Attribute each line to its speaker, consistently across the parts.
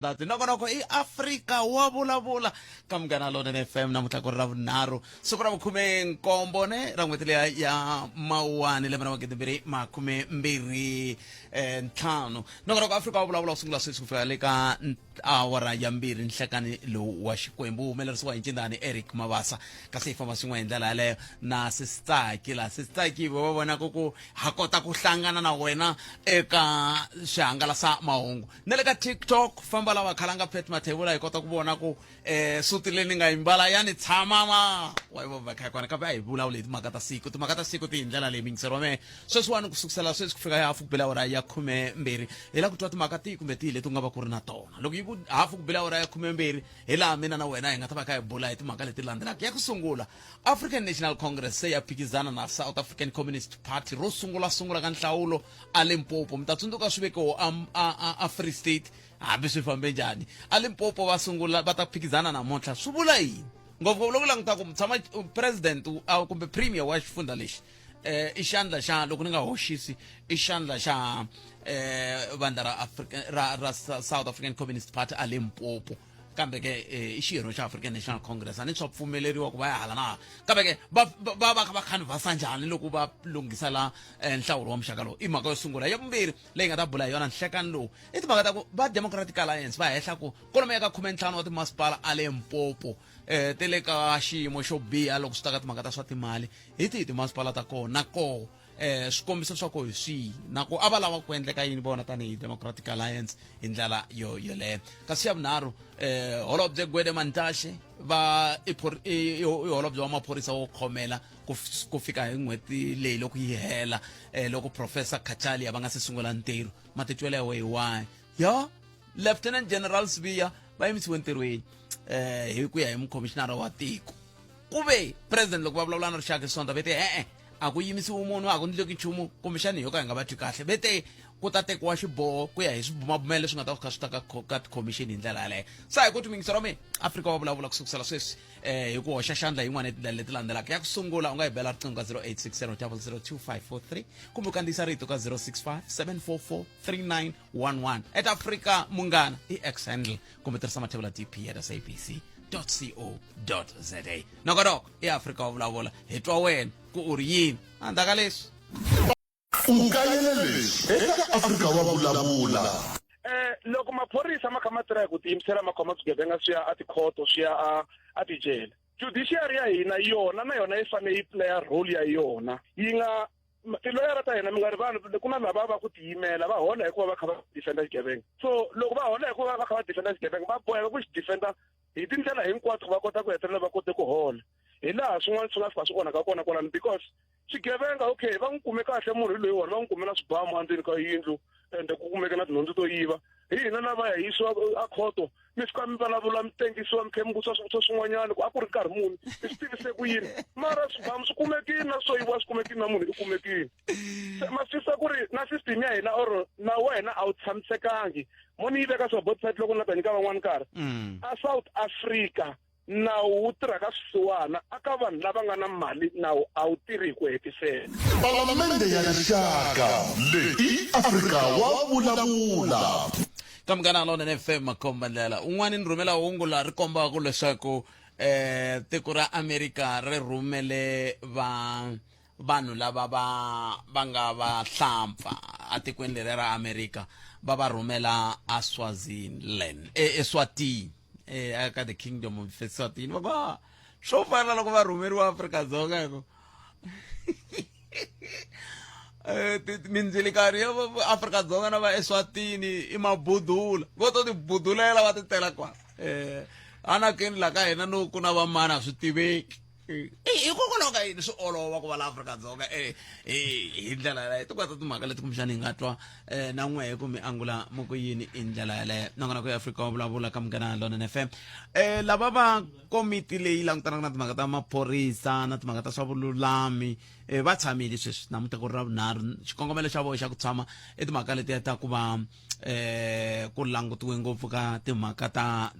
Speaker 1: Dati noko I Afrika wa vulavula ka Munghana Lonene FM namuntlha ku ri Ravunharhu siku ra vukhumenkombo ne ra n'hweti leya ya Mawuwani lembe ra 2025 ntlhanu noko Afrika wa vulavula sungula sweswi ku fika le ka awara ya 2 nhlekani lowu wa Xikwembu humelerisiwa hi Ncindani Eric Mabasa kasi hi famba swin'we hi ndlela yaleyo na Sistaki la Sistaki va vona ku ha kota ku hlangana na wena eka xihangalasa mahungu na le ka TikTok famba lava khalanga phet mathebula hi kota ku vona ku suti leyi nga yimbala yani tshama ma wa va kha kona ka va hi vulavula hi timhaka ta siku ti hi ndlela leyi mingiseriwa me sweswiwani ku sukusela sweswi ku fika hi hafu ku bela awara ya 12 hi la ku twa timhaka ti kumbe ti leti nga va ku ri na tona loko yi ku hafu ku bela awara ya 12 hi laha mina na wena hi nga ta va kha hi bula hi timhaka leti landzelaka ya ku sungula African National Congress se ya phikizana na South African Communist Party ro sungula ka nhlawulo a Limpopo mi ta tsundzuka swivekiwa a Free State hambi swi fambe njhani a Limpopo va sungula va ta phikizana namuntlha swi vula yini ngopfu loko languta ku tshama president kumbe premier wa xifundza lexi I xandla xa loko ni nga hoxisi I xandla xa vandla ra South African Communist Party a Limpopo kambe ke I xirho xa African National Congress ani swa pfumeleriwa ku va ya hala na kambe ke va canvasa njhani loko va lunghisa la nhlawulo wa muxaka lowu I mhaka yo sungula ya vumbirhi leyi nga ta bula hi yona nhlekani lowu I timhaka ta ku va Democratic Alliance va hehla ku kolomo ka 15 wa timasipala a Limpopo te le ka xiyimo xo biha loko swi ta ka timhaka ta swa timali hi timasipala ta kona ko swikombiso swa ko hi swihi na ku a va lava ku endleka yini vona tanihi Democratic Alliance hi ndlela yoleyo kasi ya vunharhu Holobye Gwede Mantashe va I holobye wa maphorisa wo khomela ku fika hi n'hweti leyi loko yi hela loko Professor Kachali va nga se sungula ntirho matitwelo ya hi wahi ya Lieutenant General Sibiya va yimisiwe ntirhweni hi ku ya hi mucommissioner wa tiko ku ve president loko va vulavula na rixaka sonta vete a ku yimisiwa munhu a ku ndleki nchumu kumbexani yo ka hi nga va twi kahle vete ku ta tekiwa xiboho ku ya hi swibumabumelo leswi nga ta kha swi ta ka commission hi ndlela yaleyo sa hi ku timingisero me Afrika wa vulavula ku sukusela sweswi hi ku hoxa xandla yin'wana etindlela leti landzelaka ya ku sungula u nga hi bela riqingho ka 0860002543 kumbe u kandziyisa rito ka 0657443911 at Afrika Munghana I X handle kumbe tirhisa mathebula dp@sabc.co.za noko I Afrika wa vulavula hi twa wena ku u ri yini andaka leswi
Speaker 2: Ungayelelesi eka Afrika wa vulavula
Speaker 3: loko maphorisa ma kha ma tirha ku tiyimisela ma khoma swigevenga swi ya a tikhoto swi ya a tijele judiciary ya hina yona na yona yi fane yi playa role ya yona yi nga tiloyara ta hina mi nga ri vanhu ku na lava va ku tiyimela va hola hikuva va kha va defenda xigevenga so loko va hola hikuva va kha va defenda xigevenga va boheka ku xi defenda hi tindlela hinkwato va kota ku hetelela va kote ku hola hi laha swin'wana swi nga fika swi onhaka kona kwalani because xigevenga okay va n'wi kume kahle munhu loyi wona va n'wi kumela swibamu endzeni ka yindlu ende ku kumeka na tinhundzu to yiva hi hina lava ya yisiwa a khoto mi fika mi vulavula mi tengisiwa mi khe mi vutisa swivutiso swin'wanyana ku a ku ri nkarhi muni mi swi tivise ku yini mara swibamu swi kumekini na swo yiviwa swi kumekini na munhu I kumekini ma swisisa ku ri na system ya hina or na wena a wu tshamisekangi mo ni yi veka swabot site loko na ta nyika van'wana nkarhi a South Africa nawu wu tirha ka swisiwana aka vanhu lava nga na mali nawu a wu tirhi hi ku hetisela
Speaker 2: Palamende ya rixaka leyi Afrika wa vulavula
Speaker 1: ka Munghana Lonene FM makomba ndlela un'wana ni rhumela hungu la ri kombaka leswaku tiko ra America ri rhumele vanhu lava va nga va hlampfa a tikweni leri ra America va rhumela a Swaziland Eswatini aka the Kingdom of Eswatini va ku swo fana loko va rhumeriwa Afrika-Dzonga hiko mindzilikari ya Afrika-Dzonga na va Eswatini I mabudula vo to tibudulela va ti tela kwa anakeni la ka hina no ku na va mani swi tiveki hikokwalaho ka yini swi olova ku va la Afrika-Dzonga hi ndlela yaleyo ti kwata timhaka leti kumbexani hi nga twa na n'wehe kumbe angula moko yini hi ndlela yaleyo nangona ku Afrika wa vulavula ka Munghana Lonene FM lava va komiti leyi langutanaka na timhaka ta maphorisa na timhaka ta swa vululami va tshamile sweswi namuntlha ku ri Ravunharhu xikongomelo xa vona xa ku tshama timhaka leti ta ku va ku langutiwe ngopfu ka timhaka ta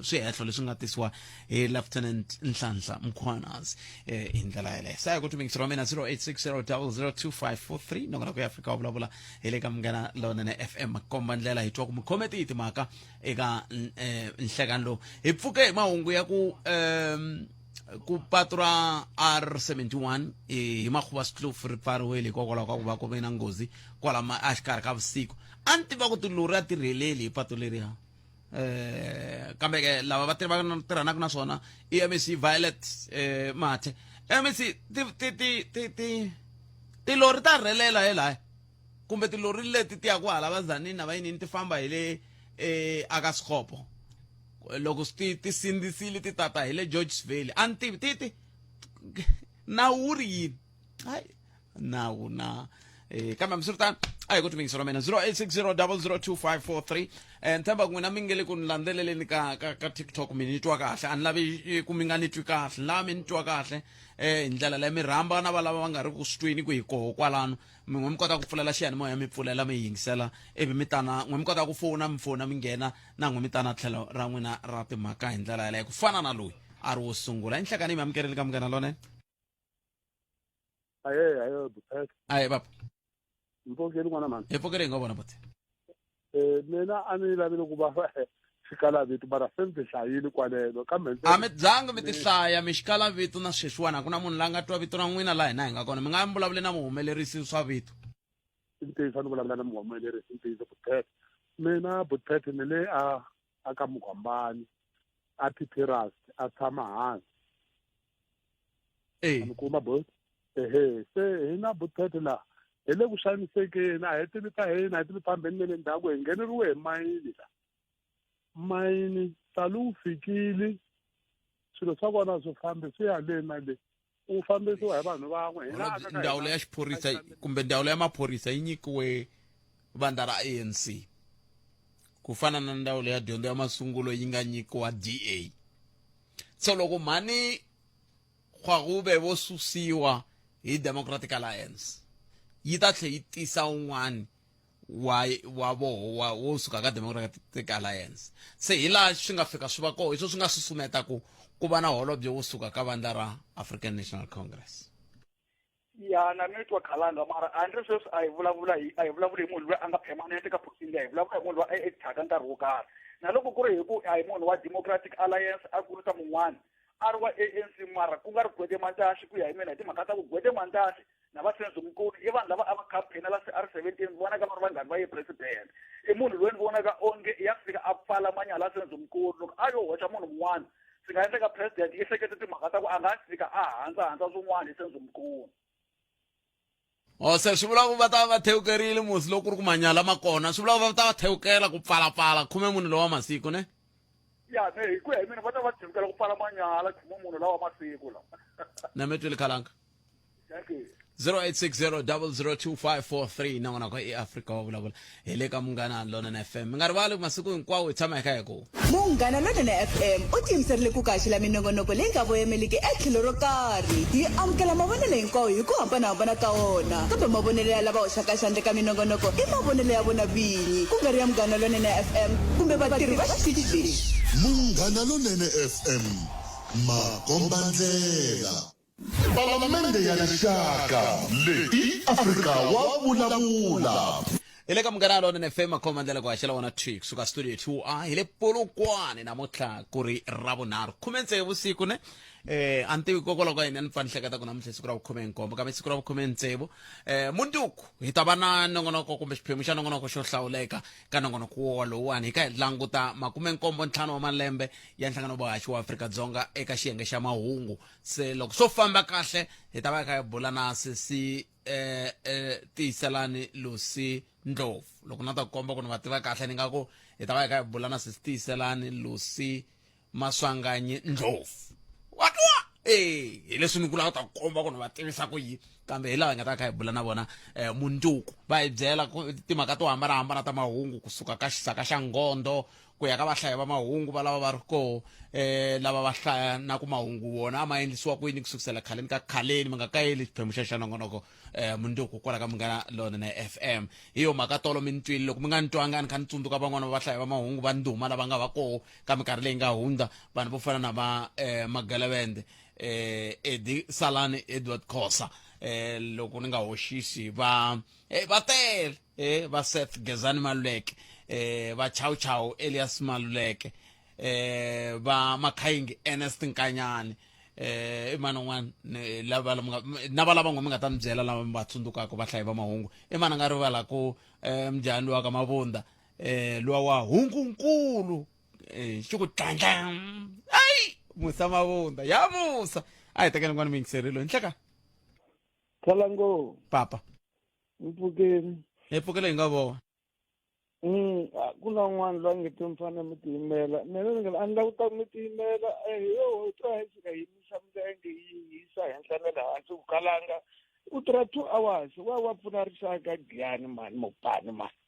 Speaker 1: swihehlo leswi nga tisiwa hi Lieutenant Nhlanhla Mkhwanazi hi ndlela yeleyo saya ku tumingisa ra mina 0860002543 nongona ku Africa wa vulavula hi le ka Munghana Lonene FM komba ndlela hi twa ku mukhometi timhaka eka nhlekani lowu hi pfuke hi mahungu ya ku patra R71 hi makhuva Skloof ri pfariwile hikokwalaho ka ku va ku ve na nghozi kwala exikarhi ka vusiku a ni tiva ku tilori a tirheleli hi patu leriya kambe ke lava va tirhanaka na swona MEC Violet Mathe MEC tilori ta rhelela helaya kumbe tilori leti ti yaku hala va Tzaneen na va yinini ti famba hi le aka Sekgopo loko ti sindzisile ti tata hi le George's Valley a ni tivi ti nawu wu ri yini hayi nawu na kambe msirtani a hi ku tumingisa ra mina 0860002543 ntshemba ku n'wina mi nge le ku ni landzeleleni ka TikTok mi ni twa kahle a ni lavi ku mi nga ni twi kahle laha mi ni twa kahle hi ndlela leyi mi rhamba na valava va nga ri ku sitwini ku hi koho kwalano n'we mi kota ku pfulela xiyanimoya mi pfulela mi yingisela ivi mi tana n'we mi kota ku fona mi nghena na n'we mi tana tlhelo ra n'wina ra timhaka hi ndlela yaleyo ku fana na loyi a ri wo sungula i nhlekani mi amukerile ka Munghana Lonene
Speaker 3: aye Buthaka
Speaker 1: aye baba
Speaker 3: mpokeli n'wana mani
Speaker 1: hi pfukere hi nga vona bote
Speaker 3: mina a ni lavile ku va xikala vito mara se ni ti hlayile kwalelo kambe
Speaker 1: a mi dzanga mi ti hlaya mi xikala vito na sweswiwani a ku na munhu la nga twa vito ra n'wina laha hina hi nga kona mi nga vulavule na muhumelerisi swa vito
Speaker 3: i ntiyiso ni vulavula na muhumelerisi ntiyiso Buthaka mina Buthaka ni le a ka Mugwambani a Pipiras a tshama hansi ni kuma bo se hi na Buthaka la hi le ku xanisekeni a hi tini ta hina hi tini fambeni le ndhaku hi ngheneriwe hi mayini la mayini talo wu fikile swilo swa kona swi fambi swi ya le na le u fambisiwa hi vanhu van'we
Speaker 1: ndhawu leya xiphorisa kumbe ndhawu leya maphorisa yi nyikiwe vandla ra ANC ku fana na ndhawu leya dyondzo ya masungulo yi nga nyikiwa DA so loko mhani Kgwagube vo susiwa hi Democratic Alliance yi ta tlhe yi tisa un'wana wa voho wo suka ka Democratic Alliance se hi laha swi nga fika swi va koho hi swo swi nga susumeta ku va na holobye wo suka ka vandla ra African National Congress
Speaker 4: ya na ni twa khalanga mara andre sweswi a hi vulavula hi munhu loyi a nga permanent ka position leyi hi vulavula hi munhu loyi a thyaka nkarhi wo karhi na loko ku ri hi ku a hi munhu wa Democratic Alliance a kurisa mun'wana a ri wa ANC mara ku nga ri Gwede Mantashe ku ya hi mina hi timhaka ta ku Gwede Mantashe na va Senzo-Mkhulu i vanhu lava a va campaign la R17 vonaka va ri vanghani va ye president i munhu loyi ni vonaka onge ya fika a pfala manyala ya Senzo-Mkhulu loko a yo hoxa munhu mun'wana swi nga endleka president yi hlekete timhaka ta ku a nga fika a handza swin'wana hi Senzo-Mkhulu
Speaker 1: se swi vula ku va ta va thewukerile musi loko ku ri ku manyala ma kona swi vula ku va ta va thewukela ku pfalapfala khume munhu lowa masiku ne
Speaker 4: ya ne hi ku ya hi mina va ta va thewukela ku pfala manyala khume munhu lawa masiku la
Speaker 1: na mi twile khalanga
Speaker 4: thank you
Speaker 1: 0860002543 na n'wana kwa Africa wa vulavula hi le ka Munghana Lonene FM mi nga rivali masiku hinkwawo hi tshama hi kha hi ku
Speaker 5: Munghana Lonene FM u tiyimiserile ku kaxila minongonoko leyi nga voyameliki etlhelo ro karhi hi amukela mavonelo hinkwawo hi ku hambanahambana ka wona kambe mavonelo ya lava hoxaka xandla ka minongonoko i mavonelo ya vona vinyi ku nga ri ya Munghana Lonene FM kumbe vatirhi va xitichi lexi
Speaker 2: Munghana Lonene FM makombandlela Palamende ya rixaka leyi Afrika wa vulavula
Speaker 1: ile ka Munghana Lonene FM makhomandlela ku haxela wona Twix suka studio 2A hi le Polokwane namuntlha ku ri Ravunharhu 16 vusiku ne a ni tivi kokwalaho ka yini a ni pfa ni hleketa ku namuntlha siku ra vu 17 kambe siku ra vu 16 mundzuku hi ta va na nongonoko kumbe xiphemu xa nongonoko xo hlawuleka ka nongonoko wowani hi ka hi languta 75 wa malembe ya nhlangano vuhaxi wa Afrika-Dzonga eka xiyenge xa mahungu se loko swo famba kahle hi ta va hi kha hi bula na Sisi Tiyiselani Lucy Ndlovu loko na ta komba ku ni va tiva kahle ni nga ku hi ta va hi kha hi bula na Sisi Tiyiselani Lucy Maswanganyi Ndlovu watwa hi leswi ni kulaka ta komba ku ni va tivisa ku yi kambe hi lava hi nga ta kha hi bula na vona munduku va hi byela timhaka to hambanahambana ta mahungu kusuka ka xisaka xa ngondo ku ya ka vahlayi va mahungu va lava va ri koho lava va hlaya na ku mahungu wona a ma endlisiwa kwini kusukusela khaleni ka khaleni mi nga kayeli xiphemu xa xa nongonoko munduku kwala ka Munghana Lonene FM hi yo mhaka tolo mi ni twile loko mi nga ni twanga ni kha ni tsundzuka van'wana va vahlayi va mahungu va ndhuma lava nga va koho ka minkarhi leyi nga hundza vanhu vo fana na Magalevende Eddie Salani Edward Khosa loko ni nga hoxisi va tele va Seth Gezani Maluleke va Chau Elias Maluleke va Makhaingi Ernest Nkanyane i mani un'wana na va lava mi nga ta ni byela lava mi va tsundzukaka vahlayi va mahungu i mani a nga rivala ku mujahani luwa ka Mabunda luwa wa hungunkulu xi ku tlandlam ai Musa Mabunda ya Musa a hi tekeni n'wana mi yingiserile nhleka
Speaker 6: Kalango
Speaker 1: papa
Speaker 6: mpfukeni
Speaker 1: hi pfukele hi nga vona
Speaker 6: ku na n'wana loyi a nge ti mfana mi tiyimela mina ni nga a ni lava ku ta mi tiyimela yo twa hi fika yimisa milenge yi hisa henhla na le hansi ku kalanga u tirha 2 hours wa pfuna rixaka Giyani mani Mopani mani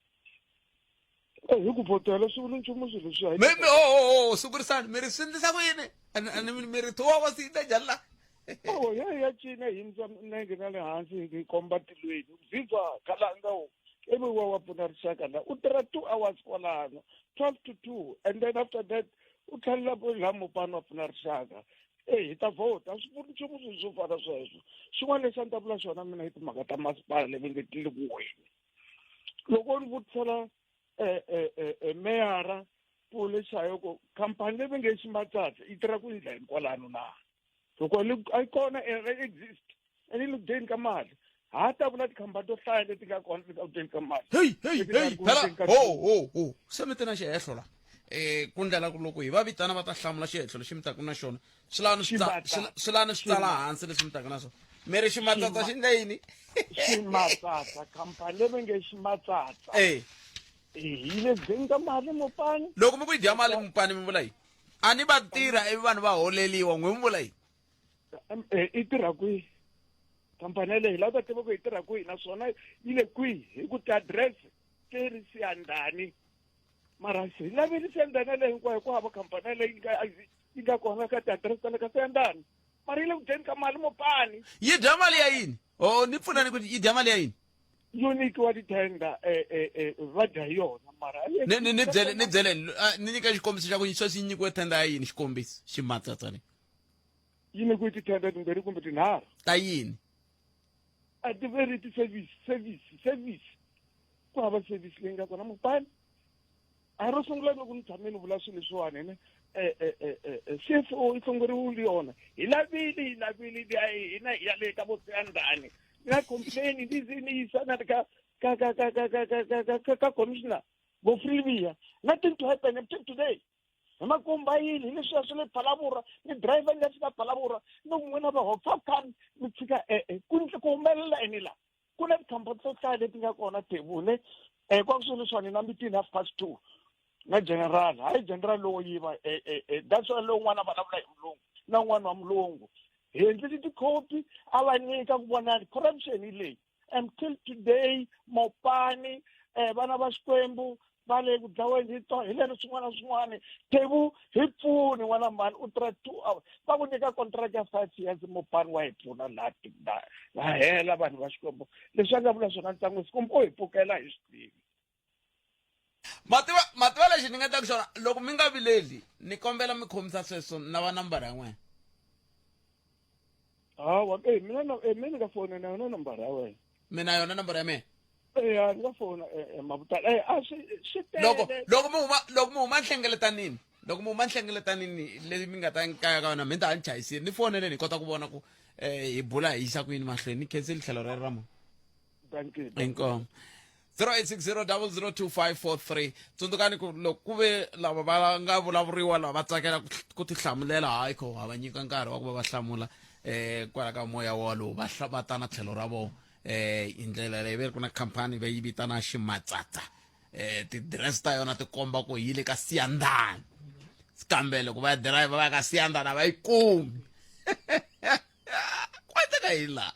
Speaker 6: hi ku photela swi vuli nchumu swilo leswiya
Speaker 1: sukurisani mi ri swindlisa ku yini mi ri 2 hours yi ta njhani la
Speaker 6: ya cina hi yimisa milenge na le hansi hi komba tilweni vhivha kalanga ivi wa pfuna rixaka la u tirha 2 hours kwalano 12 to 2 and then after that u tlhelela laha Mopani wa pfuna rixaka hi ta vhota swi vuli nchumu swilo swo fana sweswo xin'wana lexi a ni ta vula xona mina hi timhaka ta masipala leyi nge tile ku wena loko ni vutisela meyara Pule Chayoko khampani leyi nge Ximatsatsa yi tirha ku yini kwalano na loko a yi kona exist and yi le kudeni ka mali hata vula tikhampani to hlaya leti nga kona ti ka kudeni ka mali
Speaker 1: phela se mi te na xihehlo la ku ndlela ku loko hi va vitana va ta hlamula xihehlo lexi mi taka na xona swi lava ni swi tsala hansi leswi mi taka na swona mi ri Ximatsatsa xi ndle yini
Speaker 6: Ximatsatsa khampani leyi nge Ximatsatsa hi le kudeni ka mali Mopani
Speaker 1: loko mi ku yi dya mali Mopani mi vula yini a ni va tirha ivi vanhu va holeliwa n'we mi vula yini
Speaker 6: i tirha kwihi khampani leyi hi lava ta tiva ku yi tirha kwihi naswona yi le kwihi hi ku ti-address ti ri Siyandhani mara hi laveli Siyandhani leyi hinkwayo ku hava khampani leyi yi nga kona ka ti-address ta le ka Siyandhani mara yi le kudeni ka mali Mopani
Speaker 1: yi dya mali ya yini ni pfunani ku yi dya mali ya yini
Speaker 6: yo nyikiwa titenda va dya hi yona mara
Speaker 1: ni byeleni ni nyika xikombiso xa ku sweswi yi nyikiwe tenda ya yini xikombiso Ximatsatsa leyi
Speaker 6: yi nyikiwe titenda timbirhi kumbe tinharhu
Speaker 1: ta yini
Speaker 6: a ti veri ti-service ku hava service leyi nga kona Mopani a ro sungula loko ni tshame ni vula swilo leswiwani ne CFO yi hlongoriwile yona hi lavile hina hi ya le ka vo Siyandhani na complain ni yisa na ka commissioner vo Freevia nothing to happen until today makumba yini leswi swi le Phalaborwa ni driver ni fika Phalaborwa no n'wina va hofakan ni fika ku humelela enila ku na tikhampani to hlaya leti nga kona Thebule kwa swilo leswiwani na mitini 2:30 na general hayi general lowo yiva that's why lowu n'wana vulavula hi mulungu na n'wana wa mulungu hi endlile tikhopi a va nyika ku vona corruption yi leyi until today Mopani vana va Xikwembu va le ku dlaweni hi lero swin'wana na swin'wana Tebu hi pfuni n'wana mani u tirha 2 hours va ku nyika contract ya 5 years Mopani wa hi pfuna laha hela vanhu va Xikwembu leswi a nga vula swona ntlangu sikumbe u hi pfukela hi swi tivi
Speaker 1: mativa lexi ni nga ta ku xona loko mi nga vileli ni kombela mi khomisa sweswo na va nambara ya n'wena
Speaker 6: hawa mina ni nga fona na yona nambara ya wena
Speaker 1: mina yona nambara ya mina
Speaker 6: ya ni nga fona Mabutala a swi tele
Speaker 1: loko mi huma nhlengeletanini leyi mi nga ta nkaya ka yona mi ta ni chayisile ni foneleni hi kota ku vona ku hi bula hi yisa ku yini mahlweni ni khenseli tlhelo rero ra mo inkomo 0860002543 tsundzukani ku loko ku ve lava va nga vulavuriwa lava va tsakela ku ti hlamulela hayi kho hava nyika nkarhi wa ku va va hlamula kwala ka moya wolowo va ta na tlhelo ra vona hi ndlela leyi ve ku na khampani va yi vitana Ximatsatsa ti-dress ta yona ti komba ku yi le ka Siyandhani kambe loko va ya driver va ya ka Siyandhani a va yi kumi kwateka hi laha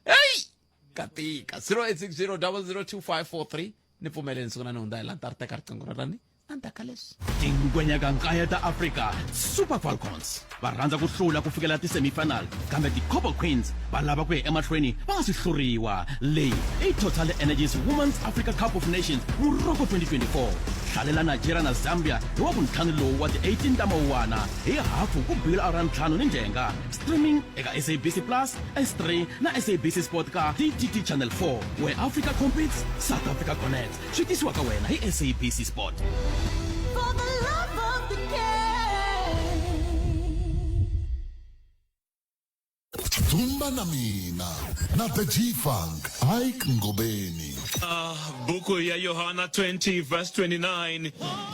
Speaker 1: heyi katika 0860002543 ni pfumeleni siku na ni hundza hi la ntarteka riqingho ra rani andaka leswi
Speaker 7: tingwenyaka nkaya ta africa super falcons va rhandza ku hlula ku fikela ti-semifinal kambe ti-copper queens va lava ku ya emahlweni va nga si hluriwa leyi i total energies women's africa cup of nations murhoko 2024 hlalela nigeria na zambia hi wa vuntlhanu lowu wa ti-18 ta mawuwana hi hafu ku bile awara ntlhanu ni njenga streaming eka sabc plus s3 na sabc sport ka dtt channel 4 where africa competes south africa connects swi tisiwa ka wena hi sabc sport.
Speaker 5: For the love of the game.
Speaker 2: Zumba na mina na the G-Funk Ike Ngobeni.
Speaker 8: Buku ya Yohana 20 verse 29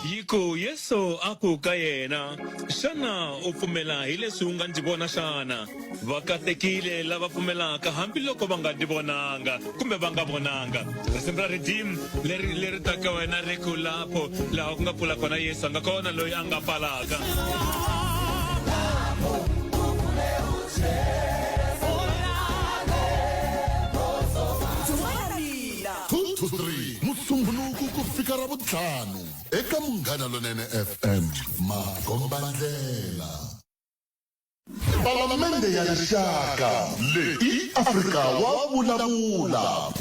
Speaker 8: yiku Yesu aku ka yena xana u pfumela hi leswi u nga ndzi vona xana vakatekile lava pfumelaka hambiloko va nga ndzi vonanga kumbe va nga vonanga risimu ra redeem leri taka wena riku lapho laha ku nga pfula kona Yesu a nga kona loyi a nga pfalaka.
Speaker 2: 2-3 Musumbhunuku ku fika Ravuntlhanu eka Munghana Lonene FM Magombandlela. Palamende ya Rixaka leyi Afrika wa vulavula.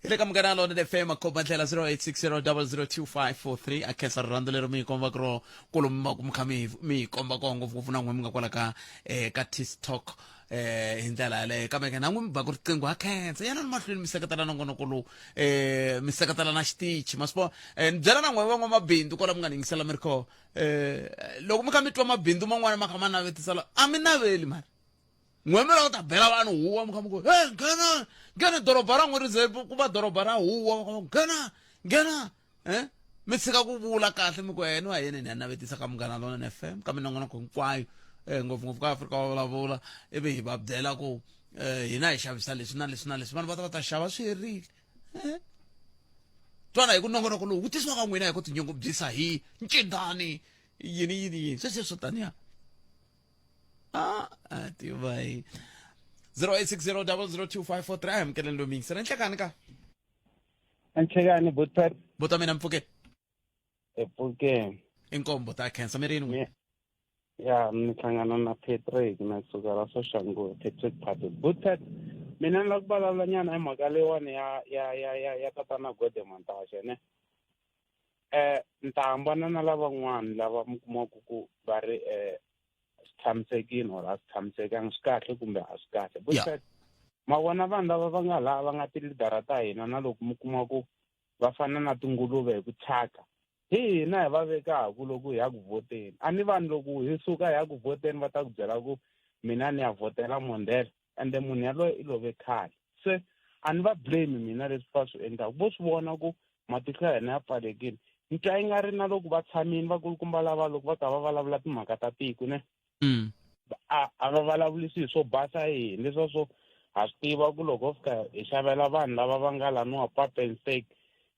Speaker 1: ile ka Munghana Lonene FM makombandlela 0860002543 akhensa rirhandzu leri mi komba ku kuluma ku mikha mi komba ko ngopfu na n'we mi nga kwala ka TikTok hi ndlela yaleyo kambe na n'we mi ba ku riqingho akhensa yana ni mahlweni mi seketela nongonoko lowu mi seketela na xitichi masipo ni byela na n'we van'wamabindzu kwala mi nga ni yingisela mi ri koho loko mi kha mi twa mabindzu man'wana ma kha ma navetisela a mi naveli mari n'we mi lava ku ta bela vanhu huwa mi kha mi ku nghena doroba ra n'we ri ze ku va doroba ra huwa nghena mi tshika ku vula kahle mi ku ene wa yini ni ya navetisa ka Munghana Lonene FM ka minongonoko hinkwayo ngopfungopfu ka Afrika wa vulavula ivi hi va byela ku hina hi xavisa leswi na leswi na leswi vanhu va ta xava swi herile twana hi ku nongonoko lowu wu tisiwa ka n'wina hi ku tinyungubyisa hi ncindani yini sweswo swo taniya tiva hi 0860002543 amkeleni lo mingisa enhlekani ka
Speaker 6: Anchegani buthat
Speaker 1: bota mina mpfuke
Speaker 6: epuke
Speaker 1: inkombo ta cancer mirini
Speaker 6: ya mhlangana na Patrick na sukara Soshanguve Patrick Party buthat mina lokubalala nyana emhaka lewani ya tatana Godemantashe ne ntambana na lavan'wana lava mi kumaku ku va ri tshamisekile or a swi tshamisekanga swi kahle kumbe a swi kahle buthat mavona vanhu lava va nga laha va nga tilidara ta hina na loko mi kuma ku va fana na tinguluve hi ku thyaka hi hina hi va vekaku loko hi ya ku voteni a ni vanhu loko hi suka hi ya ku voteni va ta ku byela ku mina ni ya votela Mondela ende munhu yaloye i love khale se a ni va blame mina leswi va swi endlaku vo swi vona ku matihlo ya hina ya pfalekile ntwa yi nga ri na loko va tshamini vakulukumba lava loko va kha va vulavula timhaka ta tiko ne a va vulavulisi hi swo basa yini leswa swo ha swi tiva ku loko fika hi xavela vanhu lava va nga laniwa pap and steak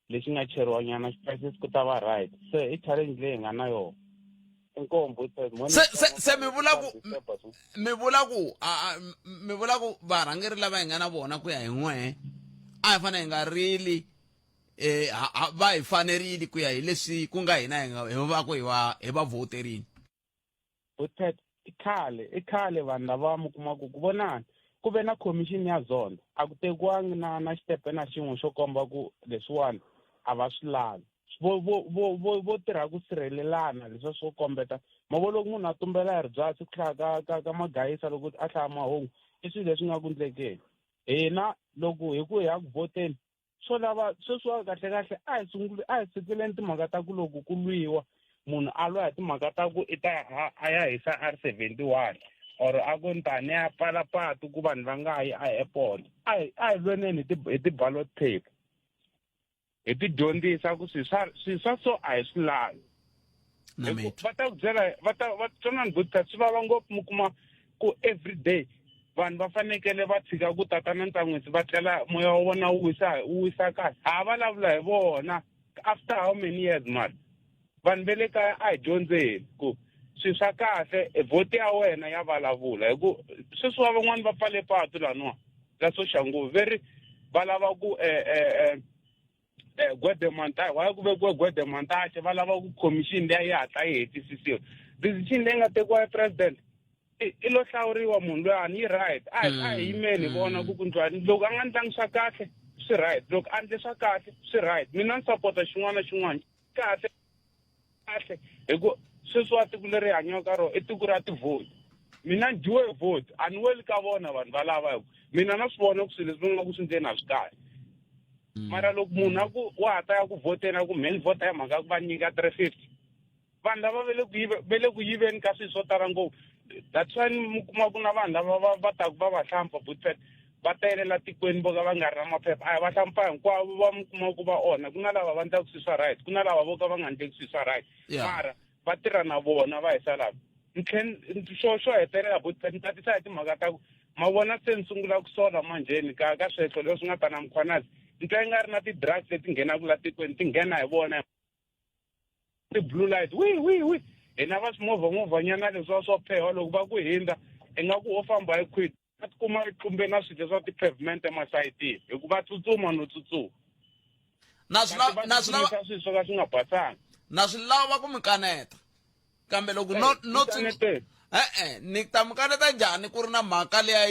Speaker 6: lexi nga cheriwa nyana spices ku ta va right se i challenge leyi nga na yona inkombo
Speaker 1: se mi vula ku varhangeri lava hi nga na vona ku ya hi n'we a hi fane hi nga rili va hi fanerile ku ya hi leswi ku nga hina hi va ku hi va voterini
Speaker 6: buthet i khale vanhu lava mi kumaku ku vonani ku ve na commission ya zondo a ku tekiwangi na xitepe na xin'we xo komba ku leswiwani a va swi lavi vo tirha ku sirhelelana leswi swo kombeta ma vo loko munhu a tumbela hi ribyasi ku hlaya ka magayisa loko a hlaya mahungu i swilo leswi nga ku endlekeni hina loko hi ku hi ya ku voteni swo lava sweswiwa kahlekahle a hi sukeleni timhaka ta ku loko ku lwiwa munhu a lwa hi timhaka ta ku i ta a ya hisa R71 or a ku ntani ya pfala patu ku vanhu va nga yi a airport a hi lweneni hi ti-ballot paper hi ti dyondzisa ku swi swa so a hi swi lavi va ta ku byela va twanani butha swi vava ngopfu mi kuma ku every day vanhu va fanekele va tshika ku tatana ntsan'wisi va tlela moya wa vona wu wisa kahle ha vulavula hi vona after how many years mani vanhu ve le kaya a hi dyondzeni ku swi swa kahle vhoti ya wena ya vulavula hi ku sweswiwa van'wani va pfale patu laniwa la Soshanguve
Speaker 3: va lava ku Guademontage wa ku vekiwa Guademontage va lava ku commission leyi hatla yi hetisisiwa decision leyi nga tekiwa hi president i lo hlawuriwa munhu loyi yi right a hi yimeni vona ku kunjwani loko a nga ndlangi swa kahle swi right loko a ndle swa kahle swi right mina ni support xin'wana na xin'wana kahle hikuva sweswi wa tiko leri hanyaka ka rona i tiko ra tivhoti mina ni dyiwe vote a ni weli ka vona vanhu va lava mina na swi vona ku swilo leswi va nga ku swi ndleni a swi kahle mara loko munhu a ku wa ha ta ya ku vhoteni a ku mhe ni vhota hi mhaka ku va nyika 350 vanhu lava ve le ku yiveni ka swilo swo tala ngopfu that's why mi kuma ku na vanhu lava va taku va va hlampfa butfet va telela tikweni vo ka va nga ri na maphepha a hi va hlampfa hinkwavo va mi kuma ku va onha ku na lava va ndlaku swilo swa right ku na lava vo ka va nga ndleki swilo swa right mara va tirha na vona va hisa lava xo hetelela butfet ni tatisa hi timhaka ta ku ma vona se ni sungula ku sola manjheni ka sweswo leswi nga ta na mukhwanazi nto yi nga ri na ti-drugs leti nghenaka la tikweni ti nghena hi vona ti-blue light wi hina va swimovhanyana leswiwa swo phewa loko va ku hindza i nga ku wo famba hi quit a tikuma i tlumbe na swilo leswa ti-pavement emasayitini hikuva tsutsuma no tsutsuma swilo swo ka swi nga basanga
Speaker 1: na swi lava ku mi kaneta kambe loko ni ta mi kaneta njhani ku ri na mhaka leya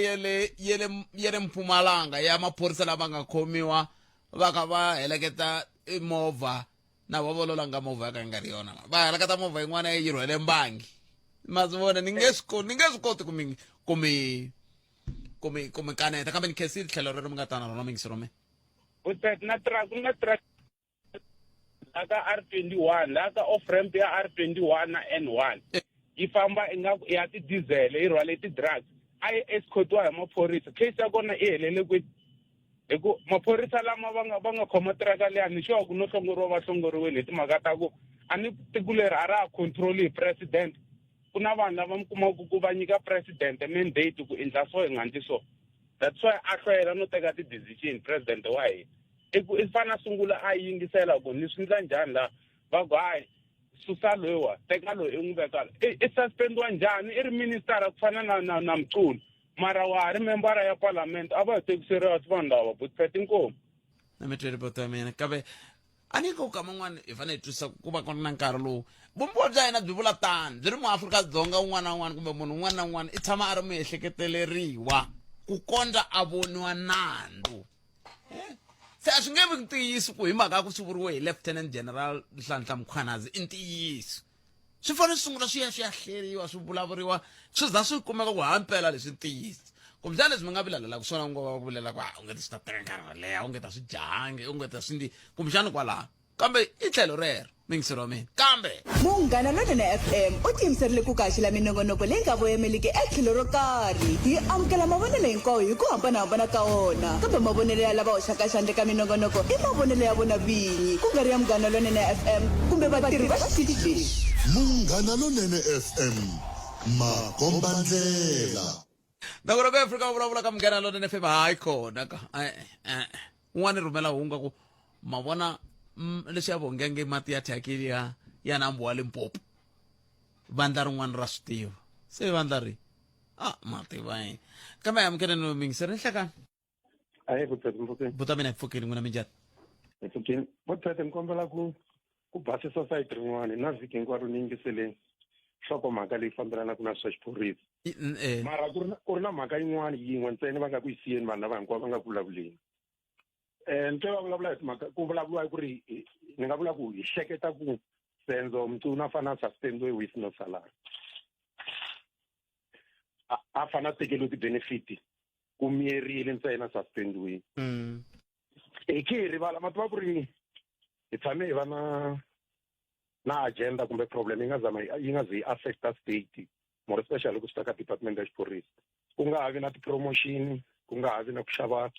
Speaker 1: ye le Mpumalanga ya maphorisa lava nga khomiwa va kha va heleketa movha na va vololanga movha ya ka yi nga ri yona va heleketa movha yin'wana yi rhwele mbangi ma swi vona ni nge swi koti ku mi kaneta kambe ni khensile tlhelo rero mi nga ta na rona mi ngi sirome
Speaker 3: na truck la ka R21 la ka off ramp ya R21 na N1 yi famba ingaku ya ti-diesel yi rhwale ti-drugs a yi escortiwa hi maphorisa case ya kona i helele kwini hikuva maphorisa lama va nga khoma tiraka liya ni sure ku no hlongoriwa va hlongoriwile hi timhaka ta ku a ni tiko leri a ra ha control hi president ku na vanhu lava mi kumaka ku va nyika president mandate ku endla so hi nga ndli so that's why a hlwela no teka ti-decision president wa hina i fana sungula a yingisela ku ni swi ndla njhani laha va ku hayi susa loyiwa teka loyi i n'wi vekala i suspendiwa njhani i ri ministara ku fana na Mqulu mara wa ha ri membara ya parliament a va hi tekiseriwa vanhu lava butfet inkomu
Speaker 1: na mi tweri poto ya mina kambe a ni ko kama n'wana hi fanele hi twisisa ku va ku ri na nkarhi lowu vumbiwa bya hina byi vula tani byi ri muAfrika-Dzonga un'wana na un'wana kumbe munhu un'wana na un'wana i tshama a ri miehleketeleriwa ku kondza a voniwa nandzu se a swi nge vi ntiyiso ku hi mhaka ku swi vuriwe hi Lieutenant General Nhlanhla Mkhwanazi i ntiyiso swi fanele swi sungula swi ya hleriwa swi vulavuriwa swi za swi kumeka ku hampela leswi ntiyiso kumbe bya leswi mi nga vulalelaku swona ngova va ku vulela ku u nge ta swi ta teka nkarhi wo leha u nge ta swi jange u nge ta swi ndi kumbexani kwalaho kambe i tlhelo rero mingisiro wa mina kambe
Speaker 5: Munghana Lonene FM u tiyimiserile ku kaxila minongonoko leyi nga voyameliki etlhelo ro karhi hi amukela mavonelo hinkwawo hi ku hambanahambana ka wona kambe mavonelo ya lava hoxaka xandla ka minongonoko i mavonelo ya vona vinyi ku nga ri ya Munghana Lonene FM kumbe vatirhi va xitichi lexi
Speaker 2: Munghana Lonene FM makombandlela
Speaker 1: nakona ku Afrika vulavula ka Munghana Lonene FM hayi kona ka un'wana rhumela hunga ku mavona leswi ya vongange mati ya thyakile ya nambu wa Limpopo vandla rin'wana ra swi tiva se vandla ri mati va yini kambe amukela no mingiseri ni hlekani
Speaker 9: ayi Mfukeni
Speaker 1: buta mina Mfukeni n'wina minjhani
Speaker 9: Mfukeni Mfukeni ni kombela ku basisa site rin'wana na vhiki hinkwaro ni yingiseleni nhlokomhaka leyi fambelanaka na swa xiphorisa mara ku ri na mhaka yin'wana yin'we ntsena va nga ku yisiyeni vanhu lava hinkwavo va nga ku vulavuleni ni twe va vulavula hi timhaka ku vulavuriwa hi ku ri ni nga vula ku hi hleketa ku Senzo Mtshuna a fana suspendiwe with no salary a fana tekeliwe ti-benefit ku miyerile ntsena suspendiwe hi khe hi rivala ma tiva ku ri hi tshame hi va na agenda kumbe problem yi nga zi yi affecta state more especially ku swi ta ka department ya xiphorisa ku nga ha vi na ti-promotion ku nga ha vi na ku xava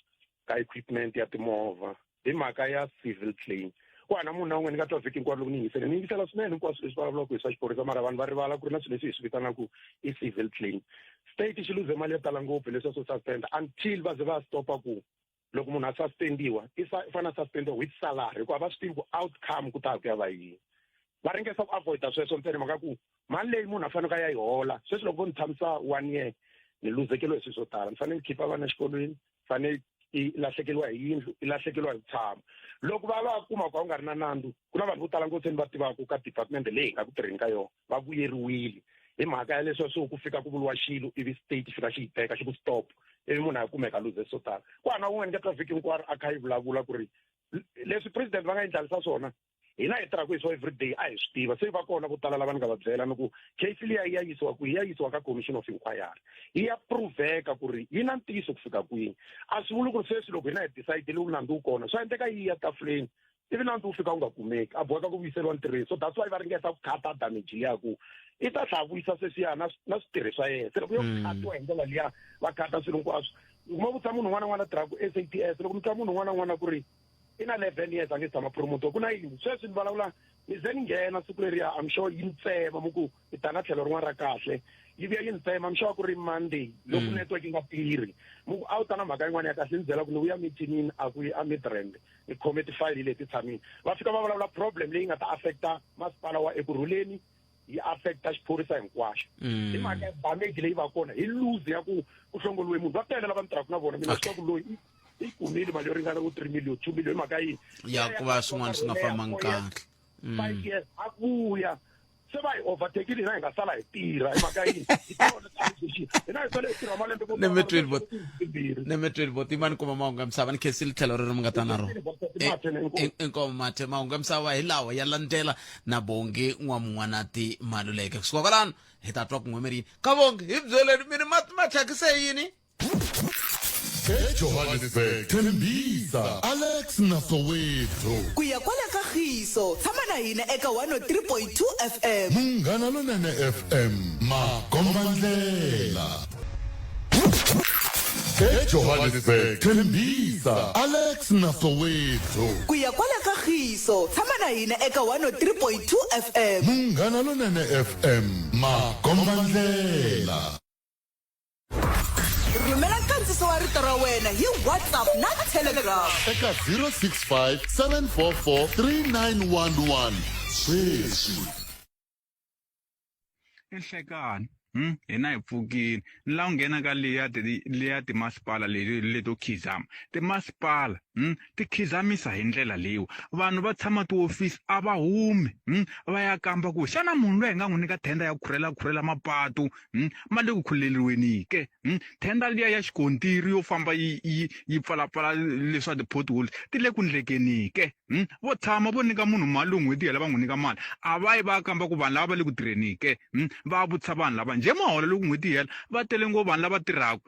Speaker 9: ka equipment ya timovha hi mhaka ya civil claim ku hana munhu na un'we ni nga twa vhiki hinkwaro loko ni yingisela swinene hinkwaswo leswi vulavulaka hi swa xiphorisa mara vanhu va rivala ku ri na swilo leswi hi swi vitanaka i civil claim state xi luze mali yo tala ngopfu leswi swo suspenda until va ze va stopa ku loko munhu a suspendiwa i fanele suspendiwa with salary hikuva va swi tivi ku outcome ku ta ku ya va yini va ringesa ku avoida sweswo ntsena mhaka ku mali leyi munhu a fanele ya yi hola sweswi loko vo ni tshamisa 1 year ni luzekeliwe hi swilo swo tala ni fanele ni khipa vana exikolweni fanele i lahlekeliwa hi yindlu i lahlekeliwa hi vutshamo loko va kuma ku nga ri na nandzu ku na vanhu vo tala ngopfu va tivaka ka department leyi nga ku tirheni ka yona va vuyeriwile hi mhaka ya leswi swo ku fika ku vuliwa xilo ivi state fika xi yi teka xi ku stop ivi munhu a kumeka luze swo tala ku hana wun'wana ka traffic hinkwaro a kha yi vulavula ku ri leswi president va nga endlalisa swona hina hi tirhaka hi swo everyday a hi swi tiva se va kona vo tala lava ni nga va byela ni ku case liya yi ya yisiwa ku hi ya yisiwa ka commission of inquiry hi ya pruveka ku ri yi na ntiyiso ku fika kwini a swi vuli ku ri sweswi loko hina hi decide lewu nandzu wu kona swa endleka yi ya tafuleni ivi nandzu wu fika wu nga kumeki a boheka ku vuyiseriwa ntirhweni so that's why va ringesa ku khata damage liya ku i ta hlaya sweswiya na switirhi swa yena se loko yo khatiwa hi ndlela liya va khata swilo hinkwaswo uma vutisa munhu un'wana na un'wana a tirhaka ku SATS loko mi twa munhu un'wana na un'wana ku ri i na 11 years a nge tshama promotor ku na yini sweswi ni vulavula ni ze ni nghena siku leriya I'm sure yi ni tsema mu ku i ta na tlhelo rin'wana ra kahle yi vuya yi ni tsema I'm sure ku ri Monday loko network yi nga tirhi mu ku a wu ta na mhaka yin'wana ya kahle ni byela ku ni vuya meetingini a ku a Midrand ni khome tifayili leti tshamini va fika va vulavula problem leyi nga ta affecta masipala wa Ekurhuleni yi affecta xiphorisa hinkwaxo hi mhaka ya damage leyi va kona hi lose ya ku hlongoliwe munhu va tele lava ni tirhaka na vona mina swi ku loyi i kumile mali yo ringana ku 3 million 2 million mhaka yini
Speaker 1: ya ku va swin'wana swi nga fambangi kahle
Speaker 9: 5 years a vuya se va hi overtakile hina hi nga sala hi tirha hi mhaka yini hina hi sale hi tirha malembe ku
Speaker 1: nemetweni bot imani kuma mahungu ya misava ni khensile tlhelo ri mi nga ta na rona inkomo mathe mahungu ya misava hi lawa ya landzela na bonge n'wamun'wanati Maluleke kusuka kwalano hi ta twa ku n'wemerini ka bonge hi byeleni mini ma thyakise yini
Speaker 2: eJohannesburg Tembisa Alex Nasoweto
Speaker 5: ku ya kwala Kagiso tshama na hina eka 103.2 FM
Speaker 2: Munghana Lonene FM Makombandlela eJohannesburg Tembisa Alex Nasoweto
Speaker 5: ku ya kwala Kagiso tshama na hina eka 103.2 FM
Speaker 2: Munghana Lonene FM Makombandlela
Speaker 5: rhumela nkandziso wa rito ra wena hi WhatsApp na Telegram
Speaker 2: eka 065 744 3911 sweswi
Speaker 10: enhlekani hina hi pfukile ni la nghena ka liya timasipala leto khizama timasipala ti khizamisa hi ndlela leyi vanhu va tshama tiofisi a va humi va ya kamba ku xana munhu loyi hi nga n'wi nyika tenda ya khurhela mapatu ma le ku khuleriweni ke tenda liya ya xikontiri yo famba yi pfalapfala leswa ti-potholes ti le ku ndlekeni ke vo tshama vo nyika munhu mali lo n'hweti hela va n'wi nyika mali a va yi va kamba ku vanhu lava va le ku tirheni ke va vutisa vanhu lava njhe maholo loko n'hweti hela va tele ngopfu vanhu lava tirhaka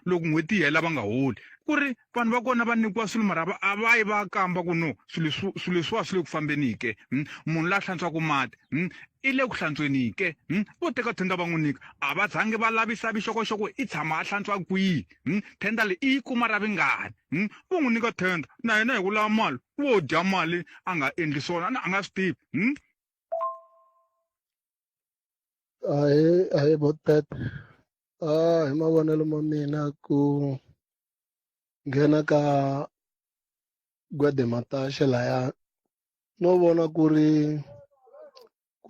Speaker 10: loko n'hweti hela va nga holi ku ri vanhu va kona va nyikiwa swilo mara a va yi va kamba ku no swilo leswiwa swi le ku fambeni ke munhu la hlantswaku mati i le ku hlantsweni ke vo teka tenda va n'wi nyika a va zangi va lavisa vuxokoxoko i tshama a hlantswa kwihi tenda leyi i yi kuma ra vingani vo n'wi nyika tenda na yena hi ku lava mali wo dya mali a nga endli swona a nga swi tivi
Speaker 11: Ahe botet hi mavonelo ma mina ku nghena ka Gwede laya no vona ku ri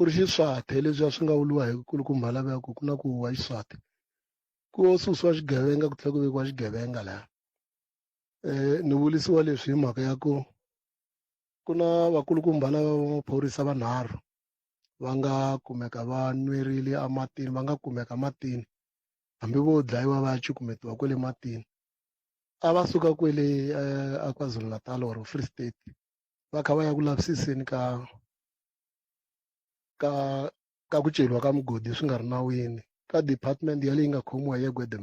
Speaker 11: xiswathe leswi swi nga vuliwa hi kulukumba laveka ku na ku wa xiswathe ku suswa xigevenga ku tlhela ku vekiwa xigevenga laya ni vulisiwa leswi hi mhaka ya ku na vakulukumba lava va maphorisa vanharhu va nga kumeka va nwerile ematini va nga kumeka matini hambi vo dlayiwa va ya cukumetiwa kwele matini a va suka kwele a KwaZulu-Natal or Free State va kha va ya ku lavisiseni ka ku ceriwa ka mugodi swi nga ri nawini ka department ya leyi nga khomiwa ya Gwede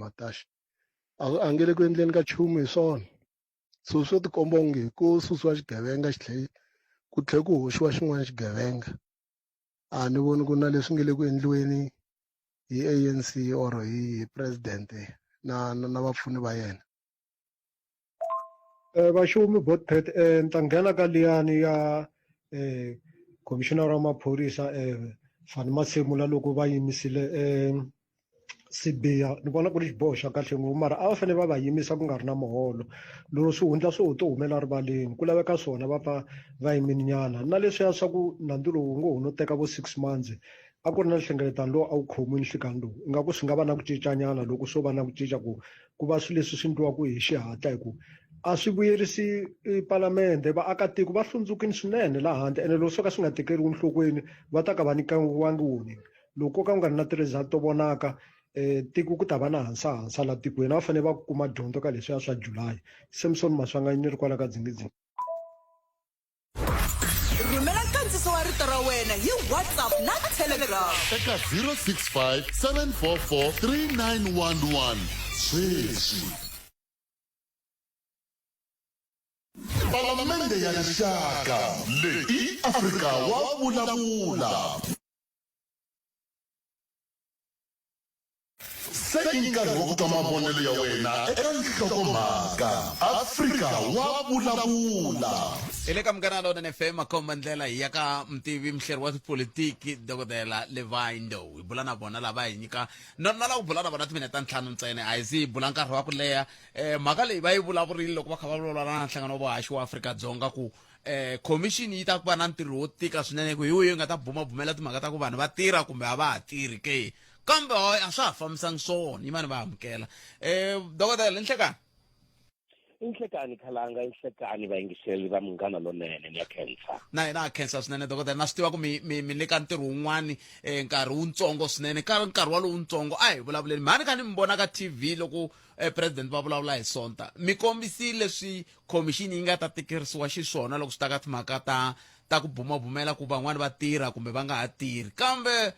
Speaker 11: a nge le ku endleni ka nchumu hi swona so swo tikomba onge ko susiwa xigevenga ku tlhela ku hoxiwa xin'wana xigevenga a ni voni ku na leswi nge le ku endliweni hi ANC or hi president na vapfuni va yena
Speaker 12: vaxumi botet ni ta nghena ka liyani ya commissioner wa maphorisa Fani Masemula loko va yimisile Sibiya ni vona ku ri xiboho xa kahle ngopfu mara a va fanele va va yimisa ku nga ri na muholo loko swihundla swo to humela rivaleni ku laveka swona va pfa va yimininyana na leswiya swa ku nandzu lowu ngo hu no teka vo 6 months a ku ri na nhlengeletano lowu a wu khomiwi nhlekani lowu ingaku swi nga va na ku cincanyana loko swo va na ku cinca ku va swilo leswi swi endliwaka hi xihatla hi ku a swi vuyerisi palamende vaakatiko va hlundzukini swinene laha handle ene loko swo ka swi nga tekeriwi enhlokweni va ta ka va nyikiwangi woni loko ka ku nga ri na ti-result to vonaka tiko ku ta va na hansa la tikweni a va fanele va kuma dyondzo ka leswiya swa July. Samson Maswanga ni ri kwala ka Dzingidzingi.
Speaker 5: rhumela nkandziso wa rito ra wena hi WhatsApp na Telegram
Speaker 2: eka 065 744 3911 sweswi. Palamende ya rixaka leyi i Afrika wa vulavula. Se i nkarhi wa ku twa mavonelo ya wena eka nhlokomhaka Afrika wa vulavula.
Speaker 1: Ile ka Munghana Lonene FM akomba ndlela ya ka mtivi mhleri wa tipolitiki Dokodela Levi Ndou. Hi bula na vona lava hi nyika na la ku bula na vona timinete ta ntlhanu ntsena a hi zi bula nkarhi wa ku leha mhaka leyi va yi vulavurile loko va kha va vulavula na nhlangano wa vuhaxi wa Afrika-Dzonga ku commission yi ta ku va na ntirho wo tika swinene ku hi wihi nga ta bumabumela timhaka ta ku vanhu va tirha kumbe a va ha tirhi ke kambe a swa ha fambisangi swona yimani va amukela Dokodela inhlekani
Speaker 13: inhlekani Khalanga inhlekani vayingiseli va Munghana Lonene ni ya khensa
Speaker 1: na khensa swinene Dokodela na swi tiva ku mi le ka ntirho wun'wani nkarhi wutsongo swinene nkarhi walowutsongo a hi vulavuleni mhani kha ni mi vona ka TV loko president va vulavula hi sonta mi kombisile leswi commission yi nga ta tekerisiwa xiswona loko swi ta ka timhaka ta ku bumabumela ku van'wani va tirha kumbe va nga ha tirhi kambe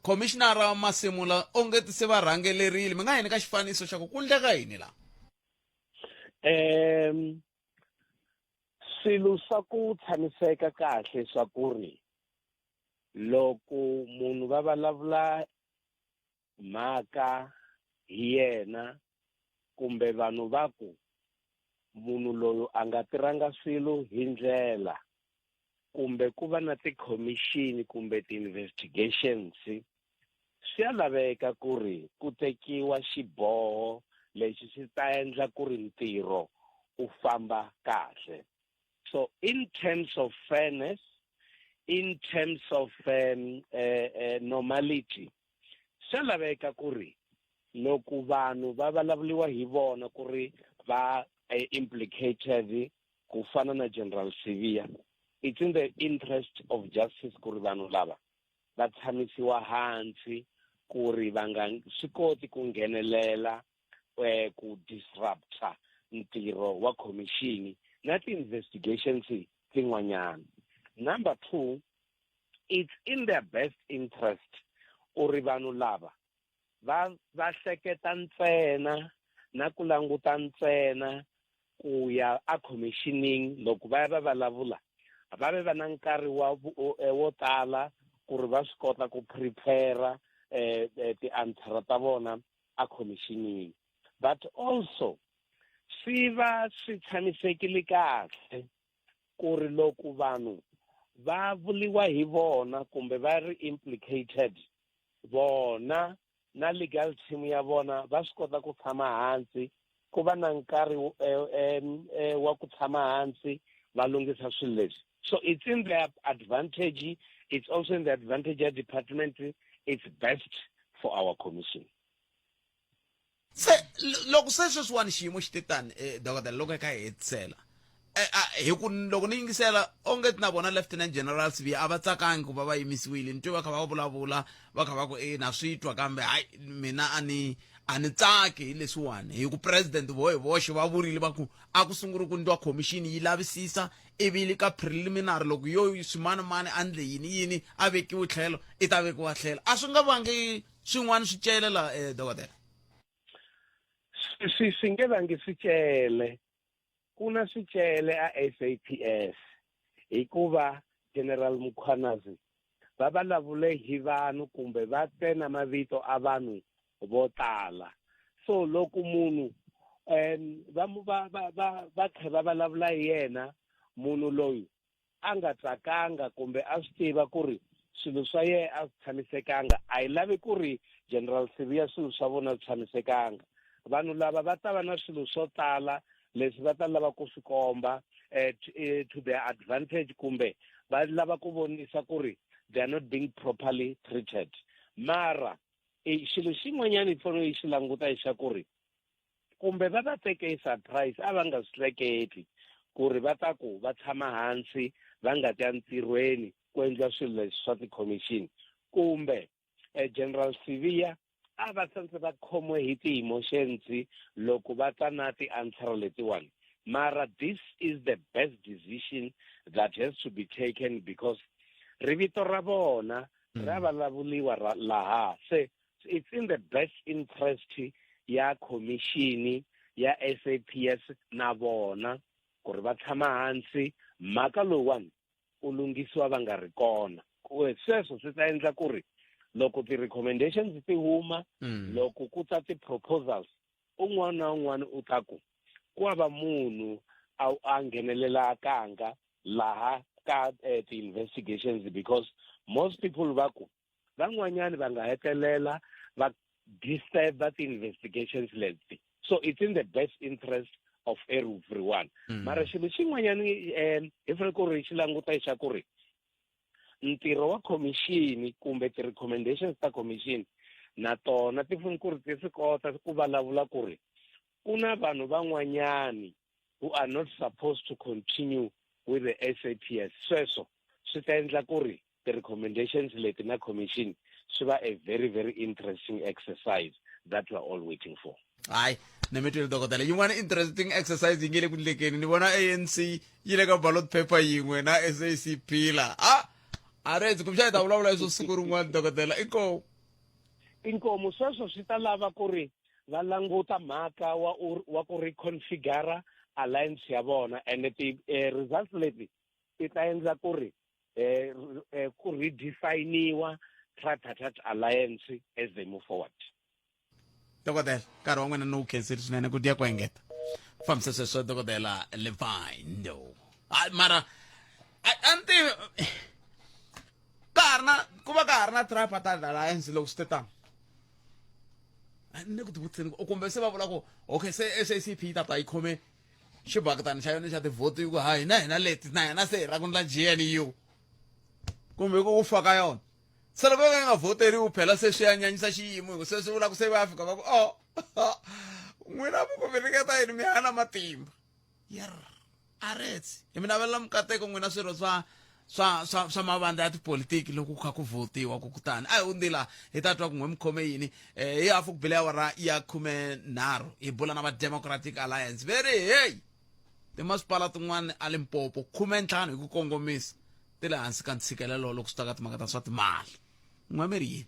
Speaker 1: commissioner Masemula onge se va rhangelerile mi nga yini ka xifaniso xa ku endleka yini la
Speaker 13: swilo swa ku tshamiseka kahle swa ku ri loko munhu va vulavula mhaka hi yena kumbe vanhu va ku munhu loyi a nga tiranga swilo hi ndlela kumbe ku va na ti-commission kumbe ti-investigations swi ya laveka ku ri ku tekiwa xiboho lexi xi ta endla ku ri ntirho u famba kahle. So in terms of fairness, in terms of normality swi ya laveka ku ri loko vanhu va vulavuliwa hi vona ku ri va implicated ku fana na General Sibiya, it's in the interest of justice ku ri vanhu lava va tshamisiwa hansi ku ri va nga swi koti ku nghenelela ku disrupta ntirho wa commission na ti-investigations tin'wanyana. Number 2, it's in their best interest ku ri vanhu lava va hleketa ntsena na ku languta ntsena ku ya a commissioning loko va ya va vulavula va ve va na nkarhi wo tala ku ri va swi kota ku prepare ti-answer ta vona a commissioning, but also swi va swi tshamisekile kahle ku ri loko vanhu va vuliwa hi vona kumbe va ri implicated vona na legal team ya vona va swi kota ku tshama hansi ku va na nkarhi wa ku tshama hansi va lunghisa swilo leswi. So it's in their advantage, it's also in the advantage of the department, it's best for our commission.
Speaker 1: Se loko se sweswiwani xiyimo xi titani Dokodela loko eka hi hetisela hi ku loko ni yingisela onge na vona Lieutenant General Sibiya a va tsakangi ku va va yimisiwile ni twa va kha va vulavula va kha va ku na swi twa kambe hayi mina a ni tsaki hi leswiwani hi ku president vo hi voxe va vurile va ku a ku sunguri ku ndwa commission yi lavisisa ivile ka preliminary loko yo swimanimani a ndle yini a vekiwe tlhelo i ta vekiwa tlhelo a swi nga vangi swin'wana swi celela Dokodela
Speaker 13: swi nge vangi swicele ku na swicele a SAPS hikuva General Mukhwanazi va vulavule hi vanhu kumbe va te na mavito a vanhu vo tala, so loko munhu va kha va vulavula hi yena munhu loyi a nga tsakanga kumbe a swi tiva ku ri swilo swa yena a swi tshamisekanga a hi lavi ku ri General Sibiya swilo swa vona swi tshamisekanga. Vanhu lava va ta va na swilo swo tala leswi va ta lava ku swi komba to their advantage kumbe va lava ku vonisa ku ri they are not being properly treated. Mara xilo xin'wanyana hi fanele hi xi languta hi xa ku ri kumbe va va teke surprise a va nga swi hleketi ku ri va ta ku va tshama hansi va nga ti ya ntirhweni ku endla swilo leswi swa ti-commission kumbe General Sibiya a va tsanze va khomiwe hi ti-emotions loko va ta na ti-answer letiwani. Mara this is the best decision that has to be taken because rivito ra vona ra valavuliwa laha. Se it's in the best interest ya commission ya SAPS na vona ku ri va tshama hansi mhaka lowani u lunghisiwa va nga ri kona. Sweswo swi ta endla ku ri loko ti-recommendations ti huma loko ku ta ti-proposals un'wana na un'wana u ta ku va munhu a nghenelela kanga laha ka ti-investigations because most people va ku van'wanyani va nga hetelela va disturb ti-investigations leti. So it's in the best interest of everyone. Mara xilo xin'wanyani hi fanele ku ri xi languta xa ku ri ntirho wa commission kumbe ti-recommendations ta commission na tona ti fanele ku ri ti swi kota ku vulavula ku ri ku na vanhu van'wanyani who are not supposed to continue with the SAPS. Sweswo swi ta endla ku ri ti-recommendations leti na commission swi va a very, very interesting exercise that we are all waiting for.
Speaker 1: Hayi, ni mi twile dokotela yin'wana interesting exercise yi nge le ku endlekeni ni vona ANC yi le ka ballot paper yin'we na SACP la arenzi kumbe xa hi ta vulavula hi swo siku rin'wana dokotela
Speaker 13: inkomu sweswo swi ta lava ku ri va languta mhaka wa ku reconfigura alliance ya vona and results leti ti ta endla ku ri ku redefiniwa tripartite alliance as they move forward.
Speaker 1: dokotela nkarhi wa n'wina ni wu khensile swinene ku diya ku engeta fambisa sweswo dokotela Levindo mara a ni tivi ku va ka ha ri na tripartite alliance loko swi te tano ni ku tivutiseni kumbe se va vula ku okay se SACP yi tata yi khome xibaketani xa yona xa tivhoti yi ku hayi na hina leti na hina se hi ra ku ndla GNU kumbe ku faka yona se loko yi nga voteriwi phela se swi ya nyanyisa xiyimo hi se swi vula ku se va ya fika va ku n'wina vu ku mi ringeta yini mi ya na matimba aretsi hi mi navelela mukateko n'wina swirho swa mavandla ya tipolitiki loko ku kha ku votiwa ku kutani a hi hundzila hi ta twa ku n'we mi khome yini hi hafu ku bile awara ya 13 hi bula na va Democratic Alliance very hey timasipala tin'wana a Limpopo 15 hi ku kongomisa ti le hansi ka ntshikelelo loko swi ta ka timhaka ta swa timali n'we mi ri yini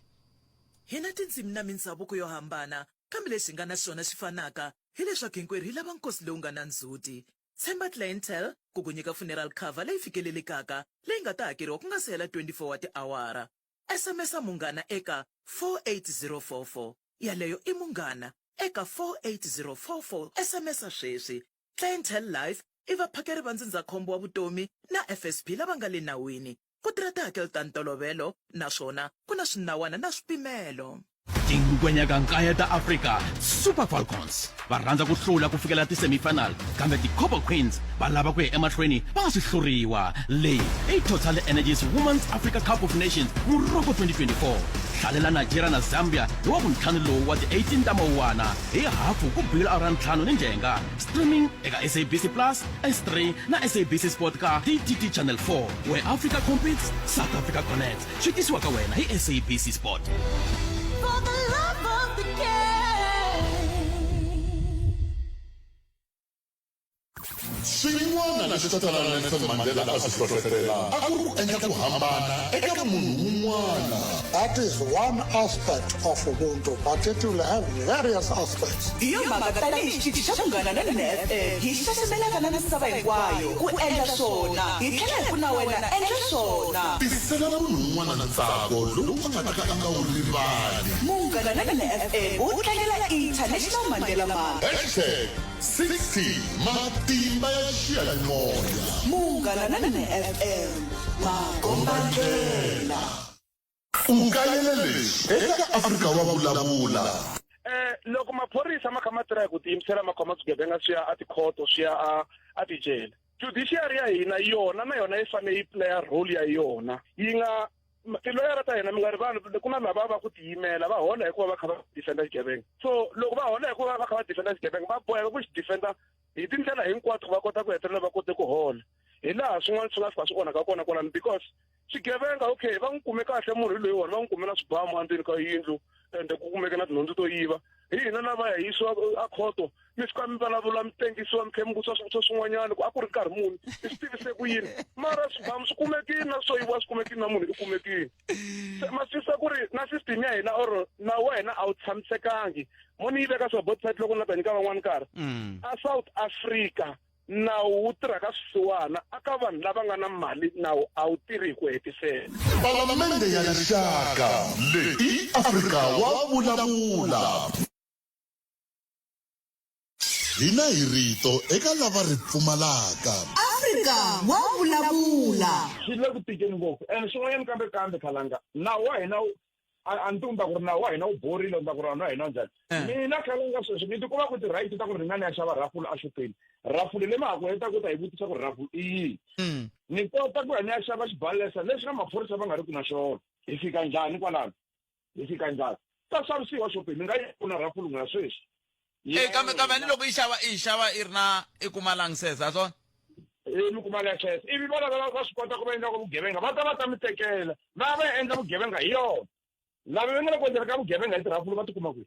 Speaker 14: hi na tindzimi na mindhavuko yo hambana kambe leswi nga na swona swi fanaka hi leswaku hinkwerhu hi lava nkosi lowu nga na ndzhuti. Tshemba Clientele ku ku nyika funeral cover leyi fikelelekaka leyi nga ta hakeriwa ku nga se hela 24 wa tiawara. SMS munghana eka 48044 yaleyo i munghana eka 48044 SMS sweswi. Clientele Life i vaphakeri va ndzindzakhombo wa vutomi na FSP lava nga le nawini ku tirha tihakelo ta ntolovelo naswona ku na swinawana na swipimelo.
Speaker 7: Tingwenya ka nkaya ta Africa Super Falcons va rhandza ku hlula ku fikela ti-semifinal kambe ti-Copper Queens va lava ku ya emahlweni va nga si hluriwa. Leyi i Total Energies Women's Africa Cup of Nations Morocco 2024. Hlalela Nigeria na Zambia hi wa vuntlhanu lowu wa ti-18 ta Mawuwana hi hafu ku bile awara ntlhanu ni njenga. Streaming eka SABC Plus, S3 na SABC Sport ka DTT Channel 4 where Africa competes, South Africa connects. Swi tisiwa ka wena hi SABC Sport.
Speaker 15: For the love of the game.
Speaker 2: Swin'wana leswi tatana Nelson Mandela a swi hlohlotela a ku ri ku endla ku hambana eka munhu un'wana.
Speaker 16: That is one aspect of Ubuntu, but it will have various aspects.
Speaker 5: Hi yo mhaka tanihi xitichi xa Munghana Lonene FM hi xaxamelaka na misava hinkwayo ku endla swona hi tlhela hi pfuna wena endla swona.
Speaker 2: Tisela munhu un'wana na ntsako lowu a nga ta ka a nga wu rivali.
Speaker 5: Munghana Lonene FM wu tlangela International Mandela Month.
Speaker 2: #60 matimba ya xiyanimoya.
Speaker 5: Munghana Lonene FM makombandlela.
Speaker 2: Ungayele lexi eka Afrika wa vulavula.
Speaker 3: Loko maphorisa ma kha ma tirha hi ku tiyimisela ma khoma swigevenga swi ya a tikhoto swi ya a tijele. Judiciary ya hina yona na yona yi fanele yi playa role ya yona yi nga tiloyara ta hina mi nga ri vanhu ku na lava va ku tiyimela va hola hikuva va kha va defenda xigevenga so loko va hola hikuva va kha va defenda xigevenga va boheka ku xi defenda hi tindlela hinkwato va kota ku hetelela va kote ku hola hi laha swin'wana swi nga fika swi onhaka kona kwalani because xigevenga okay va n'wi kume kahle munhu hi loyiwani va n'wi kume na swibamu endzeni ka yindlu ende ku kumeke na tinhundzu to yiva hi hina lava ya yisiwa a khoto mi fika mi vulavula mi tengisiwa mi khe mi vutisa swivutiso swin'wanyana ku a ku ri nkarhi muni i swi tivise ku yini mara swibamu swi kumekini na swo yiviwa swi kumekini na munhu i kumekini se ma swisa ku ri na system ya hina or na wena a wu tshamisekangi mo ni yi veka swibotset loko na ta nyika van'wana nkarhi a South Africa nawu wu tirha ka swisiwana aka vanhu lava nga na mali nawu a wu tirhi hi ku hetisela
Speaker 2: Palamende ya rixaka leyi Afrika wa vulavula. Hina hi rito eka lava ri pfumalaka.
Speaker 5: Afrika wa vulavula.
Speaker 6: Swi le ku tikeni ngopfu and swin'wanyana kambe Khalanga nawu wa hina a ni tumba ku ri nawu wa hina wu borile nda ku ri na hina njhani mina Khalanga sweswi ni tikuma ku ti-right ta ku ri ngani ya xava rafula axopeni rafula le ma ku heta ku ta hi vutisa ku ri rafula i yini ni kota ku ya ni ya xava xibalesa leswi na maphorisa va nga ri ku na xona hi fika njhani kwalano hi fika njhani ta xavisiwa xopeni ni nga yi kuna rafula n'wina sweswi
Speaker 1: kambe ni loko i xava i ri na i kuma langsesa a swona
Speaker 6: mi kuma langsesa ivi vona va swi kota ku va endla ku vugevenga va ta mi tekela va va endla vugevenga hi yona lava va nga le ku endleka ka vugevenga hi tirafula va tikuma kwihi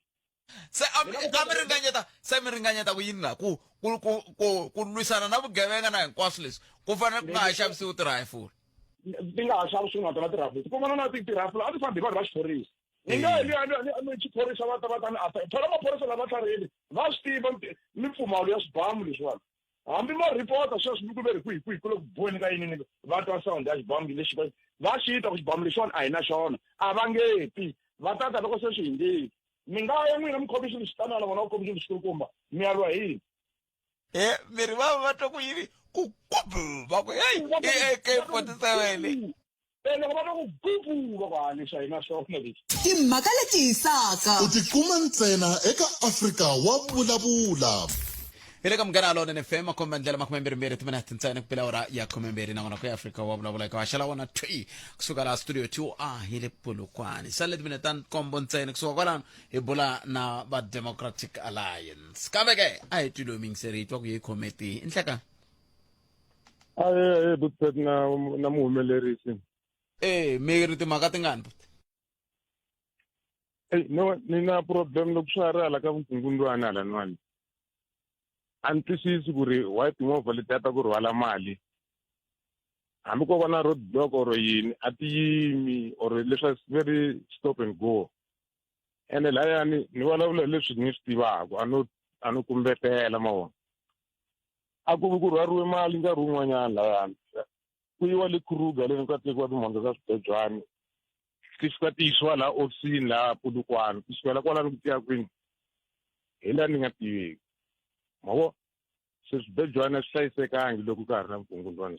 Speaker 1: se mi ringanyeta ku yini na ku lwisana na vugevenga na hinkwaswo leswi ku fanele ku nga ha xavisiwi tirayifula
Speaker 6: ti nga ha xavi swin'wana tona tirafula ti kumana na tirafula a ti fambi hi vanhu va xiphorisa ni nga ni xiphorisa va ta ni ata thola maphorisa lava tlhariheli va swi tiva mimpfumawulo ya swibamu leswiwani hambi ma ripota sweswi mi ku ve ri kwihi ku le ku boheni ka yinini va twa sound ya xibamu lexi va xi ta ku xibamu lexiwani a hi na xona a va ngeti va tata loko se swi hindzeli mi nga ya n'wina mukhomixini xitanana vona vukhomixini xikulukumba mi ya lwa hi
Speaker 1: mi ri va twa ku yini ku va ku heyi AK-47
Speaker 6: loko va twa ku gubu va ku hanixa hi na xona lexi
Speaker 5: timhaka leti hisaka
Speaker 2: U tikuma ntsena eka Afrika wa vulavula.
Speaker 1: hi le ka Munghana Lonene FM makhomendlela 22 timinete ntsena ku pela ora ya 12 na ngona ku Afrika wa vulavula ka waxala wona twi kusuka la studio 2 hi le Polokwane sale timinete nkombo ntsena kusuka kwalano hi bula na va Democratic Alliance kambe ke a hi twilo mingseritwa ku yi committee inhleka
Speaker 9: Butet na muhumelerisi
Speaker 1: mi ri timhaka tingani
Speaker 9: no ni na problem loko swa ri hala ka vukungundzwana hala nwani a ni twisisi ku ri why timovha leti ta ku rhwala mali hambi ko va na road block or yini a ti yimi or leswi very stop and go ene layani ni vulavula leswi ni swi tivaka a no kumbetela mavona a ku rhwariwe mali nkarhi wun'wanyana layani ku yiwa le Kruger le ka tekiwa timhondzo ta swibejwana ti fika ti yisiwa laha ofisini laha Polokwane ti sukela kwalano ku tiya kwini hi laha ni nga tiveki mavo se swibejwana swi hlayisekangi loko ka ha ri na vukungundzwana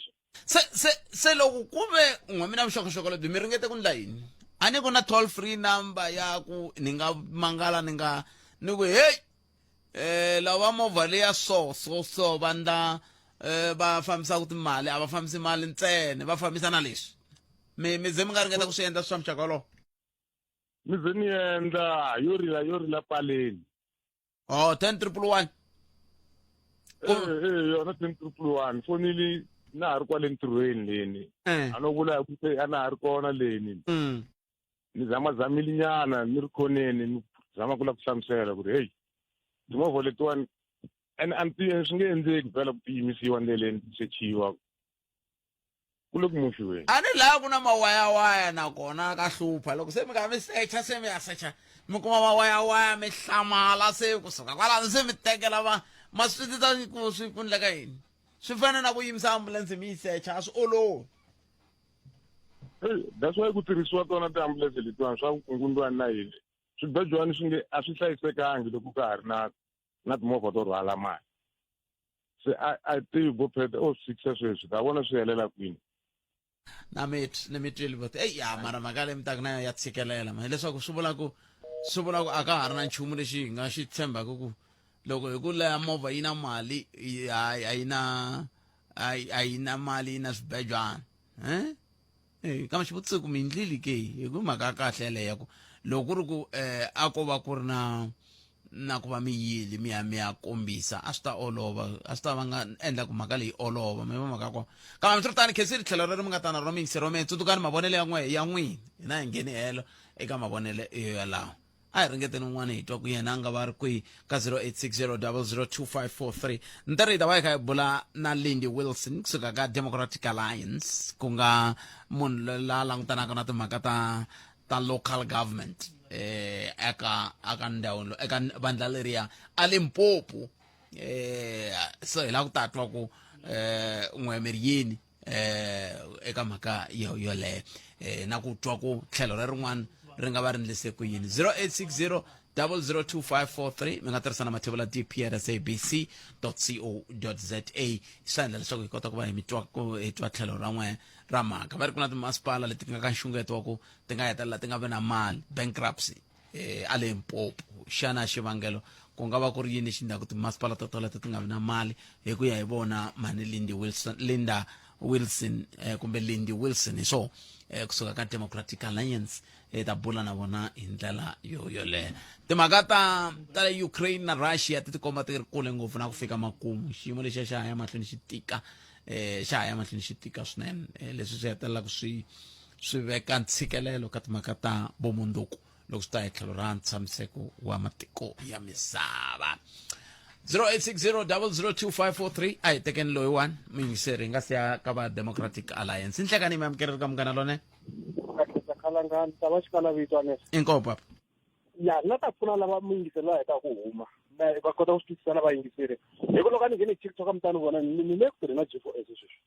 Speaker 1: se loko ku ve n'wamina vuxokoxoko lebyi mi ringete ku ndla yini a ni ku na toll free number ya ku ni nga mangala ni ku hey lava movha leya so va ndla va fambisaka timali a va fambisi mali ntsena va fambisa na leswi mi ze mi nga ringeta ku swi endla swa muxaka wolowo
Speaker 9: mi ze ni endla yo rila paleni
Speaker 1: 10
Speaker 9: yona 10 fonili na ha ri kwale ntirhweni leni a no vula ku se a na ha ri kona leni ni zamile nyana ni ri khoneni ni zama ku la ku hlamusela ku ri hey timovha letiwani swi nge endleki phela ku tiyimisiwa ndleleni ti sechiwa ku le ku muxiweni
Speaker 1: a ni laha ku na mawayawaya nakona ka hlupha loko se mi nga mi se mi ya secha mi kuma mawayawaya mi hlamala se kusuka kwalano se mi tekela ma swi tita ku swi endleka yini swi fana na ku yimisa ambulense mi yi secha a swi olovi
Speaker 9: that's why ku tirhisiwa tona tiambulense letiwani swa vukungundzwani na yini swibejwana a swi hlayisekangi loko ka ha ri na timovha to rhwala mali se a tivi bophete swixa sweswi ta vona swi helela kwini
Speaker 1: ni mi twile vo ya mara mhaka leyi mi taka na ya tshikelela ma hileswaku swi vula ku a ka ha ri na nchumu lexi hi nga xi tshembaka ku loko hi ku leya movha yi na mali a yi na mali yi na swibejwana kama xivutiso ku mindlili ke hi ku mhaka kahle leya ku loko ku ri ku a ko va ku ri na ku va miyili mi ya kombisa a swi ta olova a swi ta va nga endla ku mhaka leyi olova mi va mhaka ko kambe swiritani khesi ri tlhelo leri mi nga ta na ro mi yingiseriwa mi tsutsukani mavonelo ya n'wina hina hi ngheni helo eka mavonelo yalawo a hi ringeteni un'wana hi twa ku yena a nga va ri kwihi ka 0860002543 ntirho hi ta va hi kha hi bula na Lindy Wilson kusuka ka Democratic Alliance ku nga munhu la langutanaka na timhaka ta local government eka ndhawu eka vandla leriya a Limpopo so hi la ku tatwa ku n'wemeri yini eka mhaka yoleyo na ku twa ku tlhelo rin'wana ri nga va ri ndlise ku yini 0860002543 mi nga tirhisana mathebula dp@sabc.co.za swi endla leswaku hi kota ku va hi twa tlhelo ra n'we ra mhaka va ri ku na timasipala leti nga ka nxungeto wa ku ti nga hetelela ti nga vi na mali bankruptcy a Limpopo xana xivangelo ku nga va ku ri yini xi endlaku timasipala to toleto ti nga vi na mali hi ku ya hi vona mani Linda Wilson kumbe Lindy Wilson so kusuka ka Democratic Alliance ta bula na vona hi ndlela yoleyo timhaka ta Ukraine na Russia ti tikomba ti ri kule ngopfu na ku fika makumu xiyimo lexi xa haya mahlweni xi tika swinene leswi swi hetelelaka swi veka ntshikelelo ka timhaka ta vumundzuku loko swi ta hi tlhelo ra ntshamiseko wa matiko ya misava 0860002543 a hi tekeni loyi one muyingiseri hi nga siya ka va Democratic Alliance nhlekani mi amukeleri ka munghana lone
Speaker 6: khalangani ta va xikala vitwanesa
Speaker 1: inkopo papa
Speaker 6: ya na ta pfuna lava muyingiseri va heta ku huma va kota ku swi twisisa lava yingiseri hi ku loko a ni ngheni TikTok mi ta ni vona ni le ku tirheni na G4S sweswi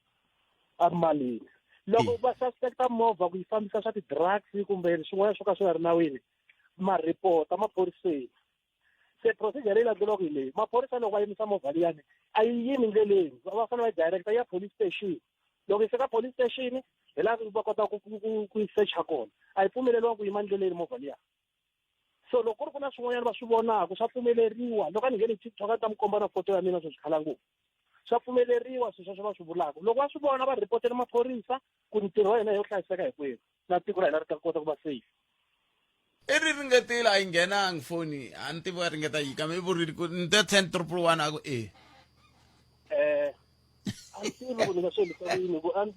Speaker 6: a malini loko va suspecta movha ku yi fambisa swa ti-drugs kumbe swin'wana swo ka swi nga ri nawini maripota maphoriseni se procedure leyi landzelaka hi leyi maphorisa loko va yimisa movha liyani a yi yimi ndleleni va fanele va director ya police station loko yi fika police station hi laha va kota ku yi searcha kona a yi pfumeleriwa ku yima ndleleni movha liya so loko ku ri ku na swin'wanyana va swi vonaka swa pfumeleriwa loko a ni ngheni TikTok a ta mi komba na foto ya mina swo swi khala ngopfu swa pfumeleriwa sweswo swi va swi vulaka loko va swi vona va ripotela maphorisa ku ntirho wa hina yo hlayiseka hinkwenu na tiko ra hina ri ta kota ku va safe
Speaker 1: i ri ringetile a yi nghenangi foni a ni tivi va ringeta yi kambe i vurile ku ni te 10 a ku
Speaker 6: a ni tivi ku ni nga swi endlisa ku yini ku a ni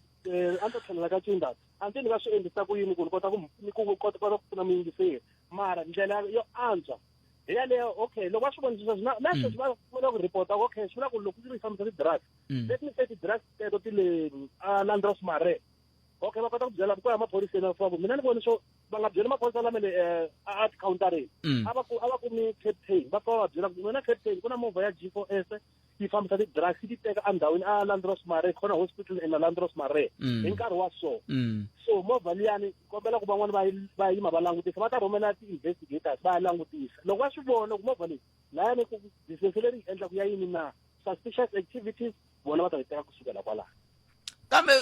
Speaker 6: ta tlhelela ka cindata a ni tivi ni nga swi endlisa ku yini ku ni kota ku kota ku pfuna muyingiseri mara ndlela yo antswa hi yaleyo okay loko va swi vonisisa na sweswi va vula ku ripota okay swi vula ku loko ku ri fambisa ti-drugs let me say ti-drugs teto ti le Landros Mare okay va kota ku byela ku ya maphoriseni va ku mina ni voni swo va nga byeli maphorisa lama le a ti-countereni a va kumi captain va fika va byela ku mina captain ku na movha ya G4S yi fambisa ti-drugs ti teka andhawini a Landros Mare khona hospital in Landros Mare hi nkarhi wa so movha liyani kombela ku van'wani va yima va langutisa va ta rhumela ti-investigators va ya langutisa loko va swi vona ku movha leyi layani ku business leri yi endla ku ya yini na suspicious activities vona va ta yi teka kusukela kwalaho
Speaker 1: kambe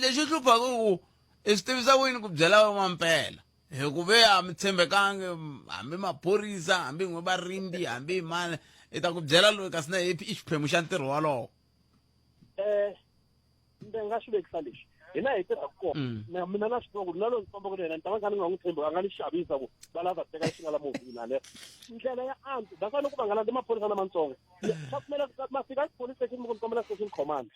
Speaker 1: lexi hluphaku ku i swi tivisa ku yini ku byela van'wampela hi ku ve a mi tshembekangi hambi maphorisa hambi n'we varindi hambi mani i ta ku byela loyi kasi na i xiphemu xa ntirho walowo
Speaker 6: ni nga swi vekisa lexi hina hi tirhaka kona mina na swi tiva ku na loyi komba ku yena ni ta va nga ni nga n'wi tshembi va nga ni xavisa ku va lava teka xi nga la movhina leyo ndlela ya antswa va fanele ku va nga landzi maphorisa lamatsongo swa pfumela mafika police station mi ku ni kombela station command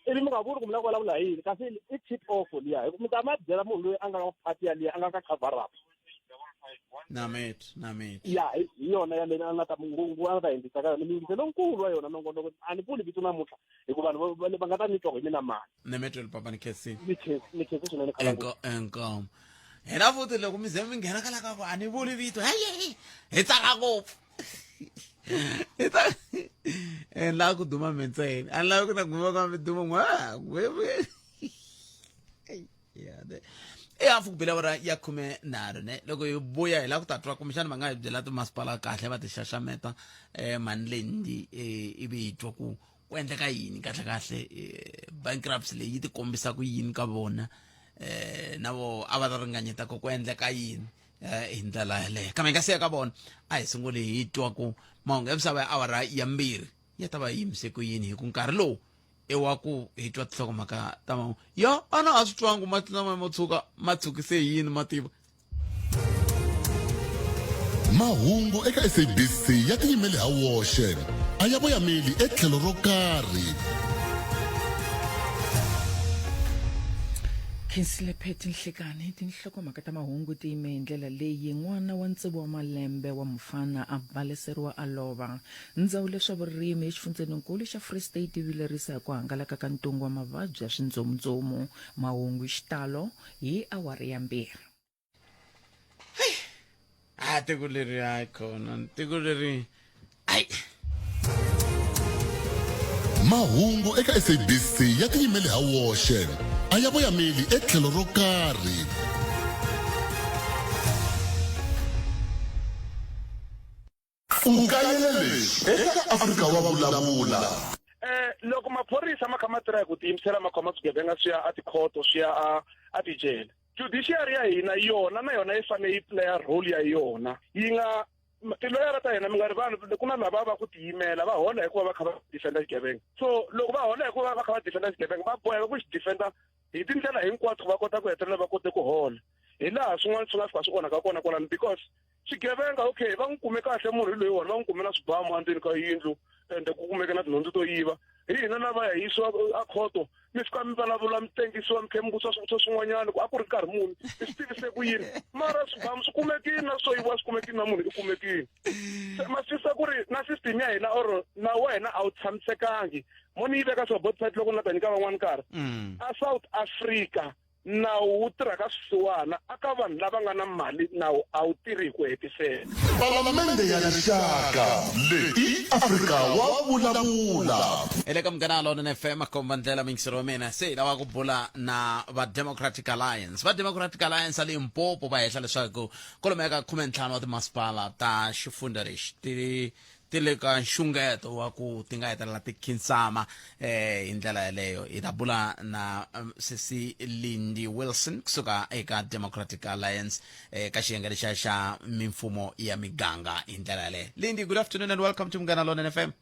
Speaker 6: ivi mi nga vuli ku mi la ku vulavula hi yini kasi i tip off liya mi ta ma byela munhu loyi a nga ka party yaliya a nga ka cover up
Speaker 1: na meto
Speaker 6: ya hi yona yaleyi a nga ta mungu a nga ta endlisa ka yona miyingiso lonkulu wa yona nongonoko a ni vuli vito namuntlha hikuva vanhu va nga ta ni twa hi mina mali
Speaker 1: ni meto papa ni khensini
Speaker 6: ni khensi swinene
Speaker 1: enkomo hina futhi loko mi ze mi nghena ka laka a ni vuli vito hi tsaka ngopfu la ku duma mentseni a ni lavi ku ta guma ka mi duma hafu ku bela vara ya 13 ne loko hi vuya hi la ku tatwa kumbexana va nga hi byela timasipala kahle va ti xaxameta mani Lindy ivi hi twa ku endleka yini kahle bankruptcy leyi yi ti kombisa ku yini ka vona na vo a va ta ringanyeta ku endleka yini hi ndlela yaleyo kambe hi nga siya ka vona a hi sungule hi twa ku mahungu ya misava ya awara ya 2 ya ta va yimise ku yini hi ku nkarhi lowu ewaku hi twa tinhlokomhaka ta mahungu ya ana a swi twangu mati lama mo tshuka ma tshukise yini mativa
Speaker 2: mahungu eka SABC ya tiyimele ha woxe a ya voyameli etlhelo ro karhi
Speaker 17: Khensile Pheti Nhlekani tinhlokomhaka ta mahungu ti yime hi ndlela leyi n'wana wa ntsevu wa malembe wa mufana a baleseriwa a lova ndzawulo swa vurimi exifundzeninkulu xa Free State vilerisa hi ku hangalaka ka ntungu wa mavabyi ya swindzomundzomu mahungu hi xitalo hi awara ya 2
Speaker 1: tiko leri hayi khona tiko leri ai
Speaker 2: mahungu eka SABC ya tiyimele ha woxe a ya voyameli etlhelo ro karhi u kayele lexi eka Afrika wa vulavula
Speaker 3: loko maphorisa ma kha ma tirha hi ku tiyimisela ma khoma swigevenga swi ya a tikhoto swi ya a tijele judiciary ya hina yona na yona yi fanele yi playa role ya yona yi nga tiloyara ta hina mi nga ri vanhu ku na lava va ku tiyimela va hola hikuva va kha va defenda xigevenga so loko va hola hikuva va kha va defenda xigevenga va boheka ku xi defenda hi tindlela hinkwato va kota ku hetelela va kote ku hola hi laha swin'wana swi nga fika swi onhaka kona kwalani because xigevenga okay va n'wi kume kahle munhu loyi wona va n'wi kumela swibamu endzeni ka yindlu ende ku kumeke na tinhundzu to yiva hi hina lava ya yisiwa a khoto mi fika mi vulavula mi tengisiwa mi khe mi vutisa swivutiso swin'wanyana ku a ku ri nkarhi muni mi swi tivise ku yini mara swibamu swi kumekini na swo yiviwa swi kumekini na munhu i kumekini se ma swisisa ku ri na system ya hina or na wena a wu tshamisekangi mo ni yi veka swibotipati loko ni ta nyika van'wani nkarhi a South Africa nawu wu tirha ka swisiwana aka vanhu lava nga na mali nawu a wu tirhi hi ku hetisela
Speaker 2: palamende ya rixaka leyi Afrika wa vulavula
Speaker 1: ele ka Munghana Lonene FM a komba ndlela mingisero wa mina se hi lava ku bula na va Democratic Alliance a Limpopo va hehla leswaku kwalomu eka 15 wa timasipala ta xifundza lexi ti le ka nxungeto wa ku ti nga hetelela ti khinsama hi ndlela yaleyo hi ta bula na sesi Lindy Wilson kusuka eka Democratic Alliance ka xiyenge lexa xa mimfumo ya miganga hi ndlela yaleyo. Lindy, good afternoon and welcome to Munghana Lonene FM.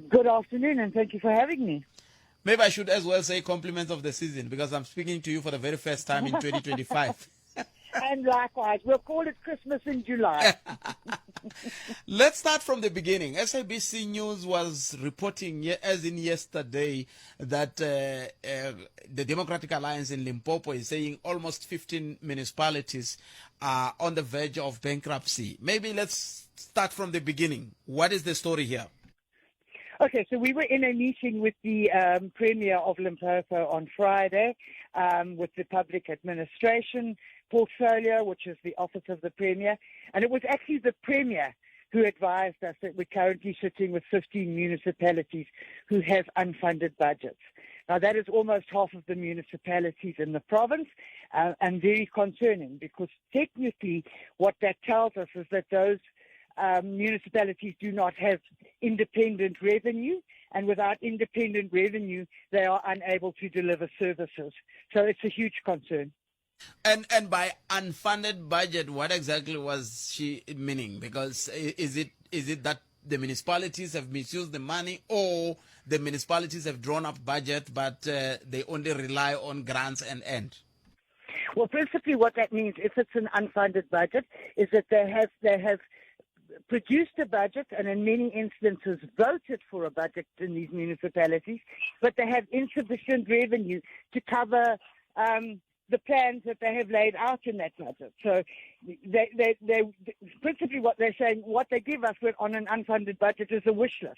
Speaker 18: Good afternoon and thank you for having me.
Speaker 1: Maybe I should as well say compliments of the season because I'm speaking to you for the very first time in 2025.
Speaker 18: And likewise, we'll call it Christmas in July.
Speaker 1: Let's start from the beginning. SABC News was reporting, as in yesterday, that the Democratic Alliance in Limpopo is saying almost 15 municipalities are on the verge of bankruptcy. Maybe let's start from the beginning. What is the story here?
Speaker 18: Okay, so we were in a meeting with the Premier of Limpopo on Friday with the Public Administration Portfolio, which is the Office of the Premier. And it was actually the Premier who advised us that we're currently sitting with 15 municipalities who have unfunded budgets. Now, that is almost half of the municipalities in the province, and very concerning because technically what that tells us is that those municipalities do not have independent revenue, and without independent revenue, they are unable to deliver services. So it's a huge concern.
Speaker 1: And by unfunded budget, what exactly was she meaning? Because is it that the municipalities have misused the money, or the municipalities have drawn up budget, but they only rely on grants and end?
Speaker 18: Well, principally what that means, if it's an unfunded budget, is that they have produced a budget and in many instances voted for a budget in these municipalities, but they have insufficient revenue to cover the plans that they have laid out in that budget. So they principally what they're saying, what they give us on an unfunded budget is a wish list.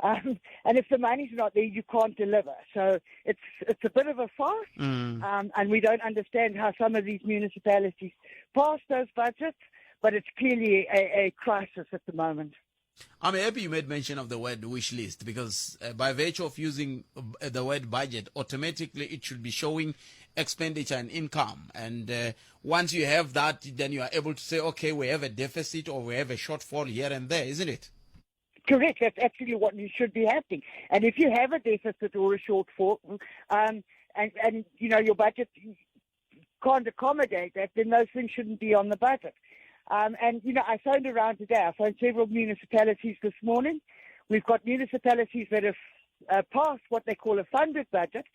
Speaker 18: And if the money's not there, you can't deliver. So it's a bit of a farce, and we don't understand how some of these municipalities pass those budgets, but it's clearly a crisis at the moment.
Speaker 1: I'm happy you made mention of the word wish list because by virtue of using the word budget, automatically it should be showing expenditure and income. And once you have that, then you are able to say, okay, we have a deficit or we have a shortfall here and there, isn't it?
Speaker 18: Correct. That's actually what should be happening. And if you have a deficit or a shortfall, and you know your budget can't accommodate that, then those things shouldn't be on the budget. And, you know, I phoned around today. I phoned several municipalities this morning. We've got municipalities that have passed what they call a funded budget.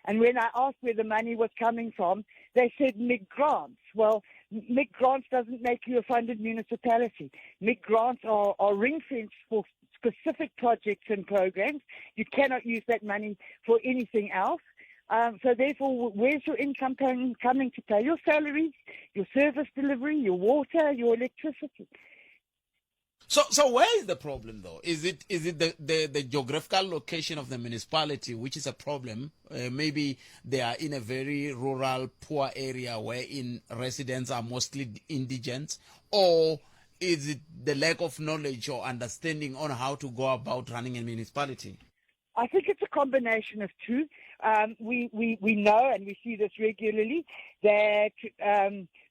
Speaker 18: And when I asked where the money was coming from, they said MIG grants. Well, MIG grants doesn't make you a funded municipality. MIG grants are ring-fenced for specific projects and programs. You cannot use that money for anything else. So therefore, where's your income coming to pay your salaries, your service delivery, your water, your electricity?
Speaker 1: So where is the problem, though? Is it the geographical location of the municipality, which is a problem? Maybe they are in a very rural, poor area wherein residents are mostly indigent, or is it the lack of knowledge or understanding on how to go about running a municipality?
Speaker 18: I think it's a combination of two. We know, and we see this regularly, that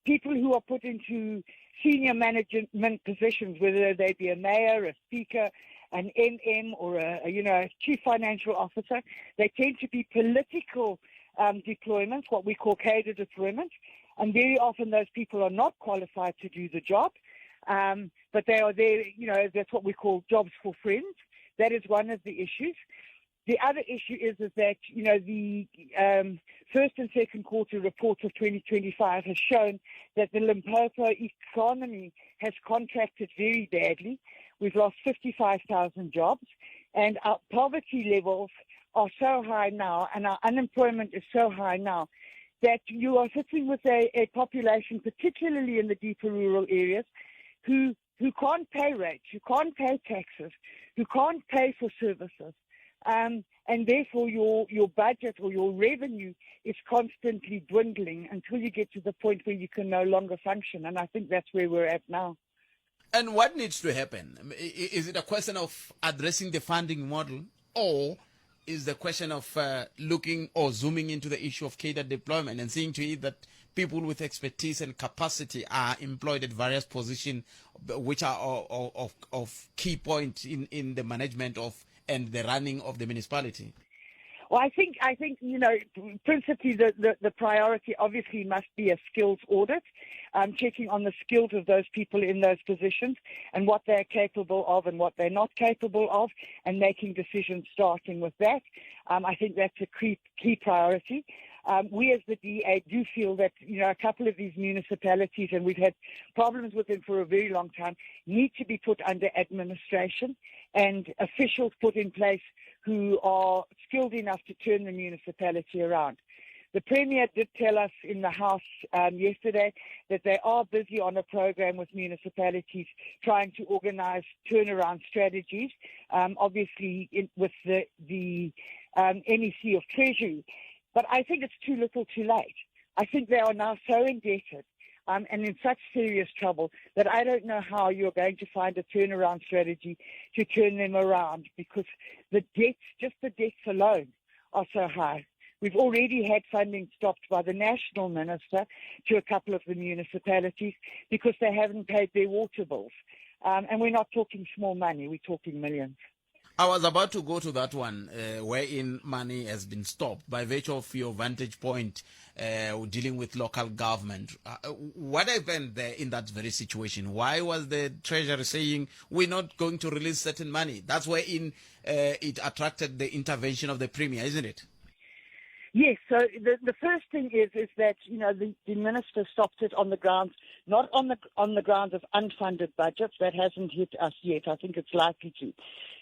Speaker 18: people who are put into senior management positions, whether they be a mayor, a speaker, an MM, or a chief financial officer, they tend to be political deployments, what we call cadre deployments, and very often those people are not qualified to do the job, but they are there. That's what we call jobs for friends. That is one of the issues. The other issue is that, the first and second quarter reports of 2025 has shown that the Limpopo economy has contracted very badly. We've lost 55,000 jobs, and our poverty levels are so high now, and our unemployment is so high now, that you are sitting with a population, particularly in the deeper rural areas, who can't pay rates, who can't pay taxes, who can't pay for services. And therefore your budget or your revenue is constantly dwindling until you get to the point where you can no longer function. And I think that's where we're at now.
Speaker 1: And what needs to happen? Is it a question of addressing the funding model, or is the question of looking or zooming into the issue of cadre deployment and seeing to it that people with expertise and capacity are employed at various positions which are of key point in the management of and the running of the municipality?
Speaker 18: Well, I think principally the priority obviously must be a skills audit, checking on the skills of those people in those positions and what they're capable of and what they're not capable of, and making decisions starting with that. I think that's a key priority. We as the DA do feel that, a couple of these municipalities, and we've had problems with them for a very long time, need to be put under administration and officials put in place who are skilled enough to turn the municipality around. The Premier did tell us in the House yesterday that they are busy on a program with municipalities trying to organize turnaround strategies, obviously with the NEC of Treasury. But I think it's too little too late. I think they are now so indebted and in such serious trouble that I don't know how you're going to find a turnaround strategy to turn them around, because the debts alone are so high. We've already had funding stopped by the national minister to a couple of the municipalities because they haven't paid their water bills. And we're not talking small money, we're talking millions.
Speaker 1: I was about to go to that one, wherein money has been stopped by virtue of your vantage point dealing with local government. What happened there in that very situation? Why was the Treasury saying we're not going to release certain money? That's wherein it attracted the intervention of the Premier, isn't it?
Speaker 18: Yes, so the first thing is that, the minister stopped it on the grounds, not on the grounds of unfunded budgets. That hasn't hit us yet. I think it's likely to.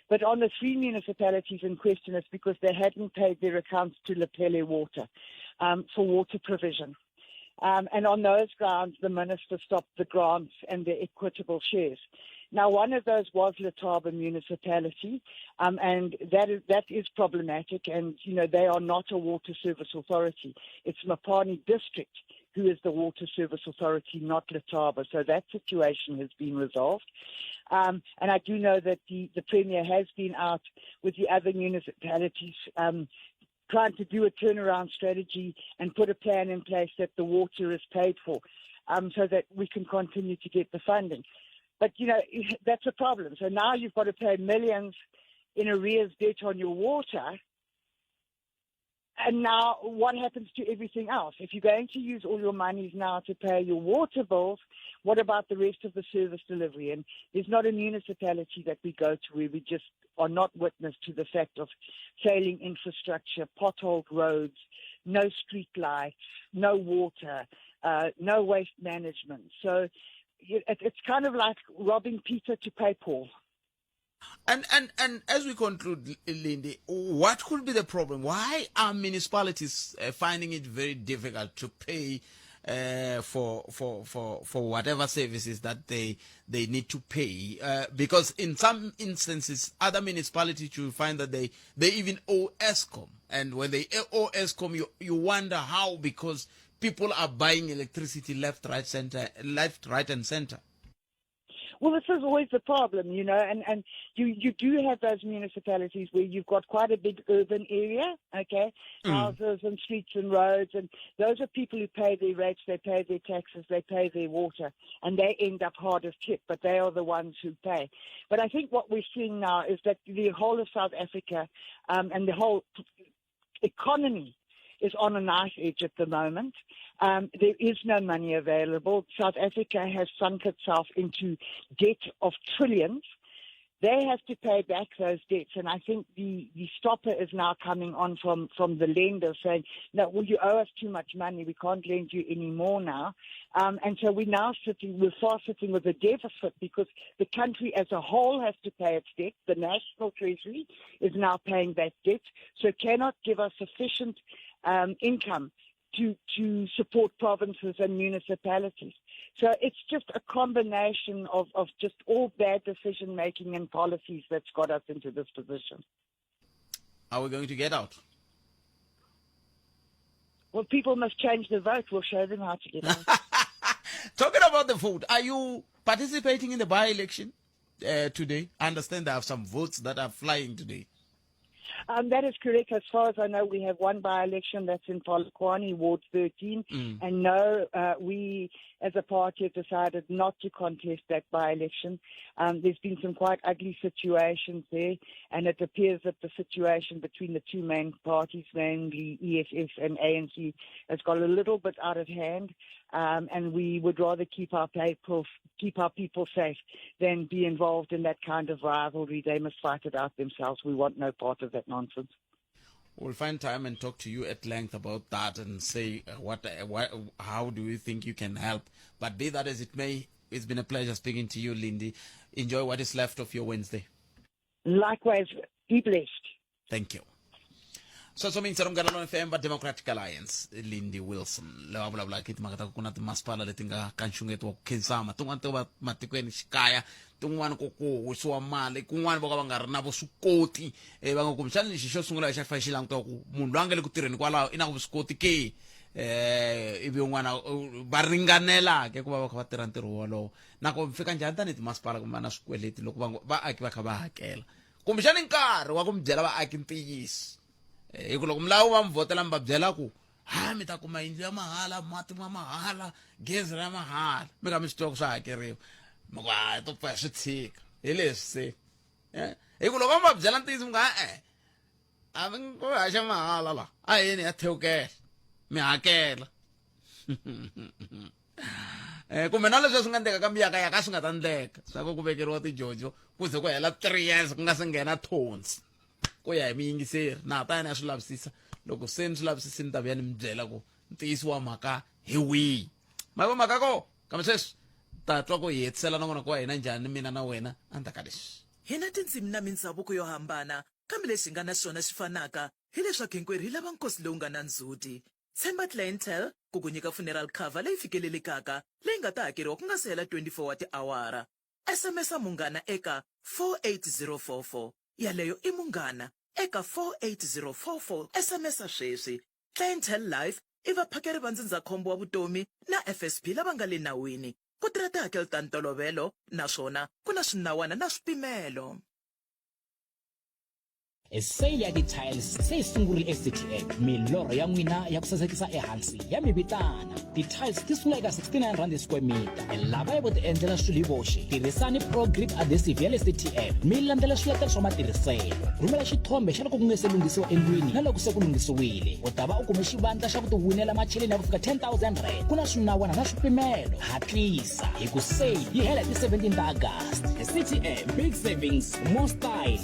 Speaker 18: But on the three municipalities in question, it's because they hadn't paid their accounts to Lepelle Water for water provision. And on those grounds, the minister stopped the grants and the equitable shares. Now, one of those was Letaba Municipality, and that is problematic. And, they are not a water service authority. It's Mopani District who is the water service authority, not Letaba. So that situation has been resolved. And I do know that the Premier has been out with the other municipalities trying to do a turnaround strategy and put a plan in place that the water is paid for so that we can continue to get the funding. But, that's a problem. So now you've got to pay millions in arrears debt on your water. And now what happens to everything else? If you're going to use all your monies now to pay your water bills, what about the rest of the service delivery? And there's not a municipality that we go to where we just are not witness to the fact of failing infrastructure, potholed roads, no street lights, no water, no waste management. So it's kind of like robbing Peter to pay Paul.
Speaker 1: And as we conclude, Lindy, what could be the problem? Why are municipalities finding it very difficult to pay for whatever services that they need to pay? Because in some instances, other municipalities, you find that they even owe ESCOM, and when they owe ESCOM, you wonder how, because people are buying electricity left, right, and center.
Speaker 18: Well, this is always the problem, you know, and you do have those municipalities where you've got quite a big urban area, okay, houses and streets and roads, and those are people who pay their rates, they pay their taxes, they pay their water, and they end up hardest hit, but they are the ones who pay. But I think what we're seeing now is that the whole of South Africa and the whole economy is on a knife edge at the moment. There is no money available. South Africa has sunk itself into debt of trillions. They have to pay back those debts, and I think the stopper is now coming on from the lender saying, no, well, you owe us too much money, we can't lend you any more now. And so we're fast sitting with a deficit because the country as a whole has to pay its debt. The National Treasury is now paying that debt, so it cannot give us sufficient income to support provinces and municipalities. So it's just a combination of just all bad decision-making and policies that's got us into this position.
Speaker 1: Are we going to get out?
Speaker 18: Well, people must change their vote. We'll show them how to get out.
Speaker 1: Talking about the vote, are you participating in the by-election today? I understand there are some votes that are flying today.
Speaker 18: That is correct. As far as I know, we have one by-election that's in Polokwane, Ward 13. And no, we as a party have decided not to contest that by-election. There's been some quite ugly situations there, and it appears that the situation between the two main parties, namely EFF and ANC, has got a little bit out of hand. And we would rather keep our people safe than be involved in that kind of rivalry. They must fight it out themselves. We want no part of that nonsense.
Speaker 1: We'll find time and talk to you at length about that and say how do you think you can help. But be that as it may, it's been a pleasure speaking to you, Lindy. Enjoy what is left of your Wednesday.
Speaker 18: Likewise, be blessed.
Speaker 1: Thank you. So mintsha mnganalo FM va Democratic Alliance, Lindy Wilson lewa vulavula ki timhaka ta ku na timasipala leti nga ka nxungeto wa ku khensama, tin'wana ti va matikweni xikaya, tin'wana ku husiwa mali, kun'wana vo ka va nga ri na vuswikoti va nga ku xana lexi xo sungula xa fa xi langutiwa ku munhu loyi a nga le ku tirheni kwalaho i na vuswikoti ke ivi un'wana va ringanela ke ku va va kha va tirha ntirho wolowo, nako fika njhani tanihi timasipala kumbe na swikweleti loko vaaki va kha va hakela, kumbe xana nkarhi wa ku mi byela vaaki ntiyiso hi ku loko mlawu va mi vhotela mi va byela ku mi ta kuma yindlu ya mahala, mati ma mahala, gezi ra mahala, mi nga mi swi tiva ku swa hakeriwa, mi ku to pfa swi tshika hi leswi se hi ku loko va mi va byela ntiyiso mi nga a mi ngo haxa mahala la a yini ya thewukela mi hakela kumbe na leswi swi nga endleka ka miyakayaka swi nga ta endleka swa ku vekeriwa tijojo ku ze ku hela 3 years ku nga se nghena thonsi ku ya hi miyingiseri na ta yana ya swi lavisisa, loko se ni swi lavisisi ni ta vuya ni mi byela ku ntiyiso wa mhaka hi wihi, mava mhaka ko kambe sweswi ta twa ku hi hetisela nongonoko wa hina njhani mina na wena endzhaku ka leswi.
Speaker 14: Hi na tindzimi na mindhavuko yo hambana, kambe lexi nga na swona swi fanaka hileswaku hinkwerhu hi lava nkosi lowu nga na ndzhuti. Tshemba Clientele ku ku nyika funeral cover leyi fikelelekaka leyi nga ta hakeriwa ku nga se hela 24 wa tiawara. SMS-a munghana eka 48044, yaleyo i munghana eka 48044. SMS-a sweswi. Clientele Life i vaphakeri va ndzindzakhombo wa vutomi na FSP lava nga le nawini, ku tirha tihakelo ta ntolovelo naswona ku na swinawana na swipimelo.
Speaker 19: sale ya ti-tiles se yi sungurile eCTM. Milorho ya n'wina ya ku sasekisa ehansi ya mi vitana. Ti-tiles ti sungula eka 69 rand square meter. Lava yi vo ti endlela swilo hi voxe. Tirhisani Pro Grip adhesive ya le CTM. Mi landzela swiletelo swa matirhiselo. Rhumela xithombe xa loko ku nga se lunghisiwa endlwini na loko se ku lunghisiwile. U ta va u kume xivandla xa ku ti winela macheleni ya ku fika 10,000 rand. Ku na swinawana na swipimelo. Hatlisa hi ku sale yi hela hi ti 17 ta August. CTM, big savings, more style.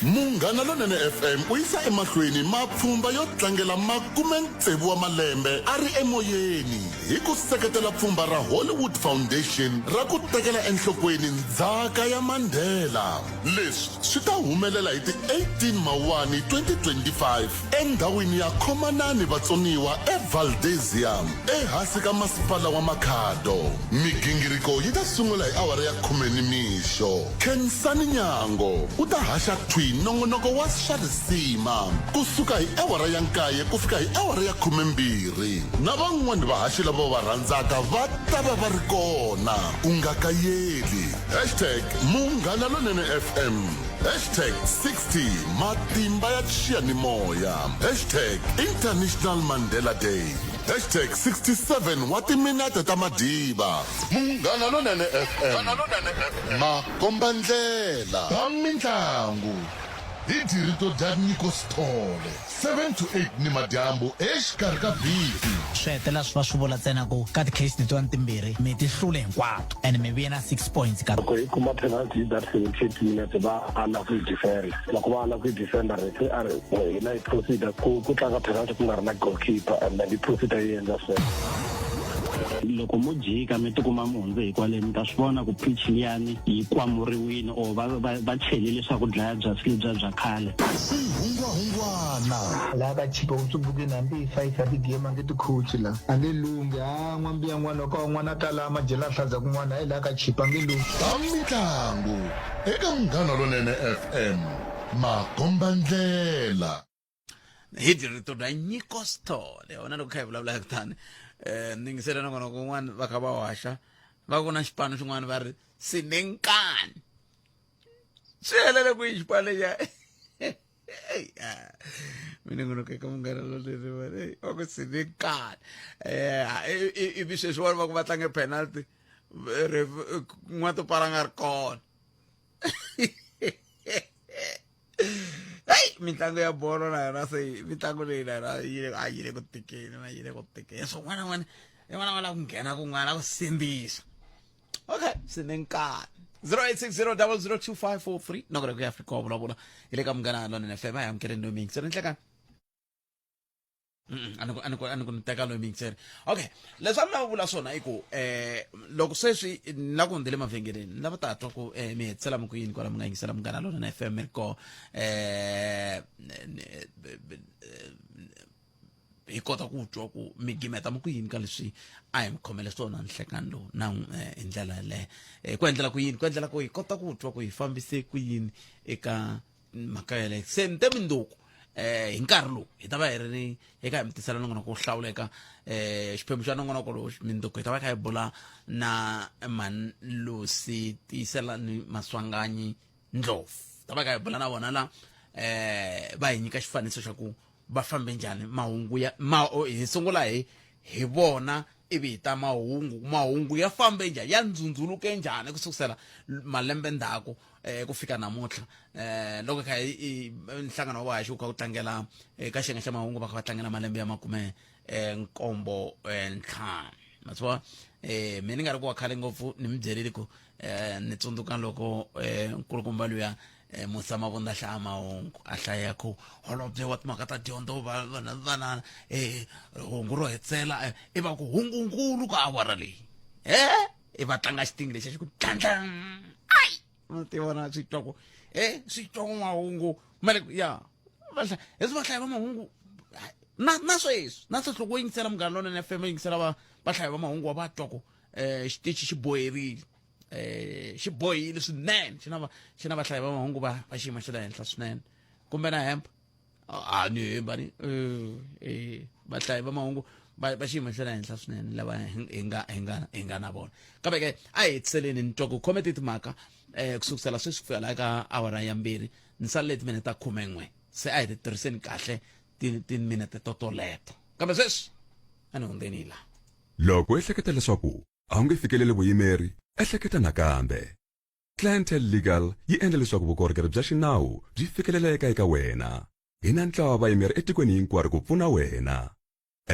Speaker 2: Munghana Lonene FM u yisa emahlweni mapfhumba yo tlangela 60 wa malembe a ri emoyeni hi ku seketela pfhumba ra Hollywood Foundation ra ku tekela enhlokweni ndzhaka ya Mandela. Leswi swi ta humelela hi ti 18 Mawuwani 2025 endhawini ya Khomanani Vatsoniwa eValdezia ehansi ka masipala wa Makhado. Migingiriko yi ta sungula hi awara ya 10 nimixo. Khensani Nyango u ta haxa nongonoko wa swa risima kusuka hi awara ya 9 ku fika hi awara ya 12 na van'wani vahaxi lava va rhandzaka va ta va ri kona u nga kayeli #Munghana Lonene FM #60 matimba ya xiyanimoya #International Mandela Day #67 wa timinete ta madiba. Munghana Lonene FM makomba ndlela ta mitlangu hi dirito dya nyiko stole 7 to 8 ni madyambu exikarhi ka vhiki.
Speaker 19: Swi hetelela swi va swi vula ntsena ku ka ti-case letiwani timbirhi mi ti hlule hinkwato and mi vuye na 6 points ka
Speaker 9: loko hi kuma penalty that 78 minutes va ala ku defend loko va ala ku defender se a ri hina hi proceed ku tlanga penalty ku nga ri na goalkeeper and then hi proceed yi endla sweswo.
Speaker 20: Loko mo jika mi tikuma mi hundze hi kwale mi ta swi vona ku pitch liyani yi kwamuriwile or va chelile swakudlaya byasi lebyiya bya khale.
Speaker 2: Hungwana
Speaker 21: la ka chipa u tsubuke nambi hi 5 ya ti-game ange ti-coach la a nge lungi n'wambi ya n'wana ka un'wana ta lama jela hlaza kun'wana hi la ka chipa nge lungi.
Speaker 2: Ta mitlangu eka Munghana Lonene FM makomba ndlela
Speaker 1: hi dirito ra nyiko stole ona loko kha hi vulavula kutani ni ngisela nongonoko un'wana va kha va waxa va ku na xipano xin'wana va ri sinenkani swi helele ku yi xipano lexa minongonoko eka Munghana Lonene va ku sinenkani ivi sweswi vona va ku va tlange penalty n'wato pala nga ri kona mitlangu ya bolo na yona se mitlangu leyi na yona a yi le ku tikeni so n'wana va la ku nghena kun'wana ku sindzisa. Okay sinenkani 0860002543 nokore ku ya Afrika wa vulavula hi le ka Munghana Lonene FM hi amukele no ming sere nhlekani ani ku teka lo ming sere. Okay leswi na vula swona i ku loko sweswi na ku ndile mavhengeleni lava ta twa ku mi hetsela mu ku yini kwala mi nga yingisela Munghana Lonene FM ko hi kota ku twa ku mi gimeta mu ku yini ka leswi a hi mi khomele swona nhlekani lowu na hi ndlela yaleyo ku endlela ku yini ku endlela ku hi kota ku twa ku hi fambise ku yini eka mhaka yaleyo se nte minduku hi nkarhi lowu hi ta va hi ri eka hi mi tisela nongonoko wo hlawuleka xiphemu xa nongonoko lowu minduku hi ta va kha hi bula na Manlusi Tiyiselani Maswanganyi Ndlovu ta va kha hi bula na vona la va hi nyika xifaniso xa ku va fambe njhani mahungu ya hi sungula hi vona ivi hi ta mahungu ya fambe njhani ya ndzundzuluke njhani ku sukusela malembe ndzhaku ku fika namuntlha loko kha nhlangano wa vahaxi wu kha ku tlangela eka xiyenge xa mahungu va kha va tlangela malembe ya 75 maswa mina ni nga ri ku wa khale ngopfu ni mi byerile ku ni tsundzuka loko nkulukumba luya Musa Mavunda hlaya mahungu a hlaya ku holobye wa timhaka ta dyondzo vana hungu ro hetsela i va ku hungunkulu ka awara leyi i va tlanga xitingi lexi xi ku tlandlang ai ma ti vona swi twa ku swi twa ku mahungu male ya leswi va hlaya va mahungu na sweswi na sweswi loko yingisela Munghana Lonene FM yingisela va hlaya va mahungu wa va twa ku xitichi xi boherile xi bohile swinene xi na vahlayi va mahungu va xiyimo xa le henhla swinene kumbe na hemba a ni hemba ni vahlayi va mahungu ba xiyimo xa le henhla swinene lava hi nga na vona kambe ke a hi hetseleni ni twa ku khome timhaka kusukusela sweswi ku fikela eka awara ya 2 ni salele timinete ta 11 se a hi ti tirhiseni kahle timinete totoleto kambe sweswi a ni hundzeni la
Speaker 4: loko ehleketa leswaku a wu nge fikeleli vuyimeri ehleketa nakambe Clientele Legal yi endla leswaku vukorhokeri bya xinawu byi fikeleleka eka wena hi na ntlawa vayimeri etikweni hinkwaro ku pfuna wena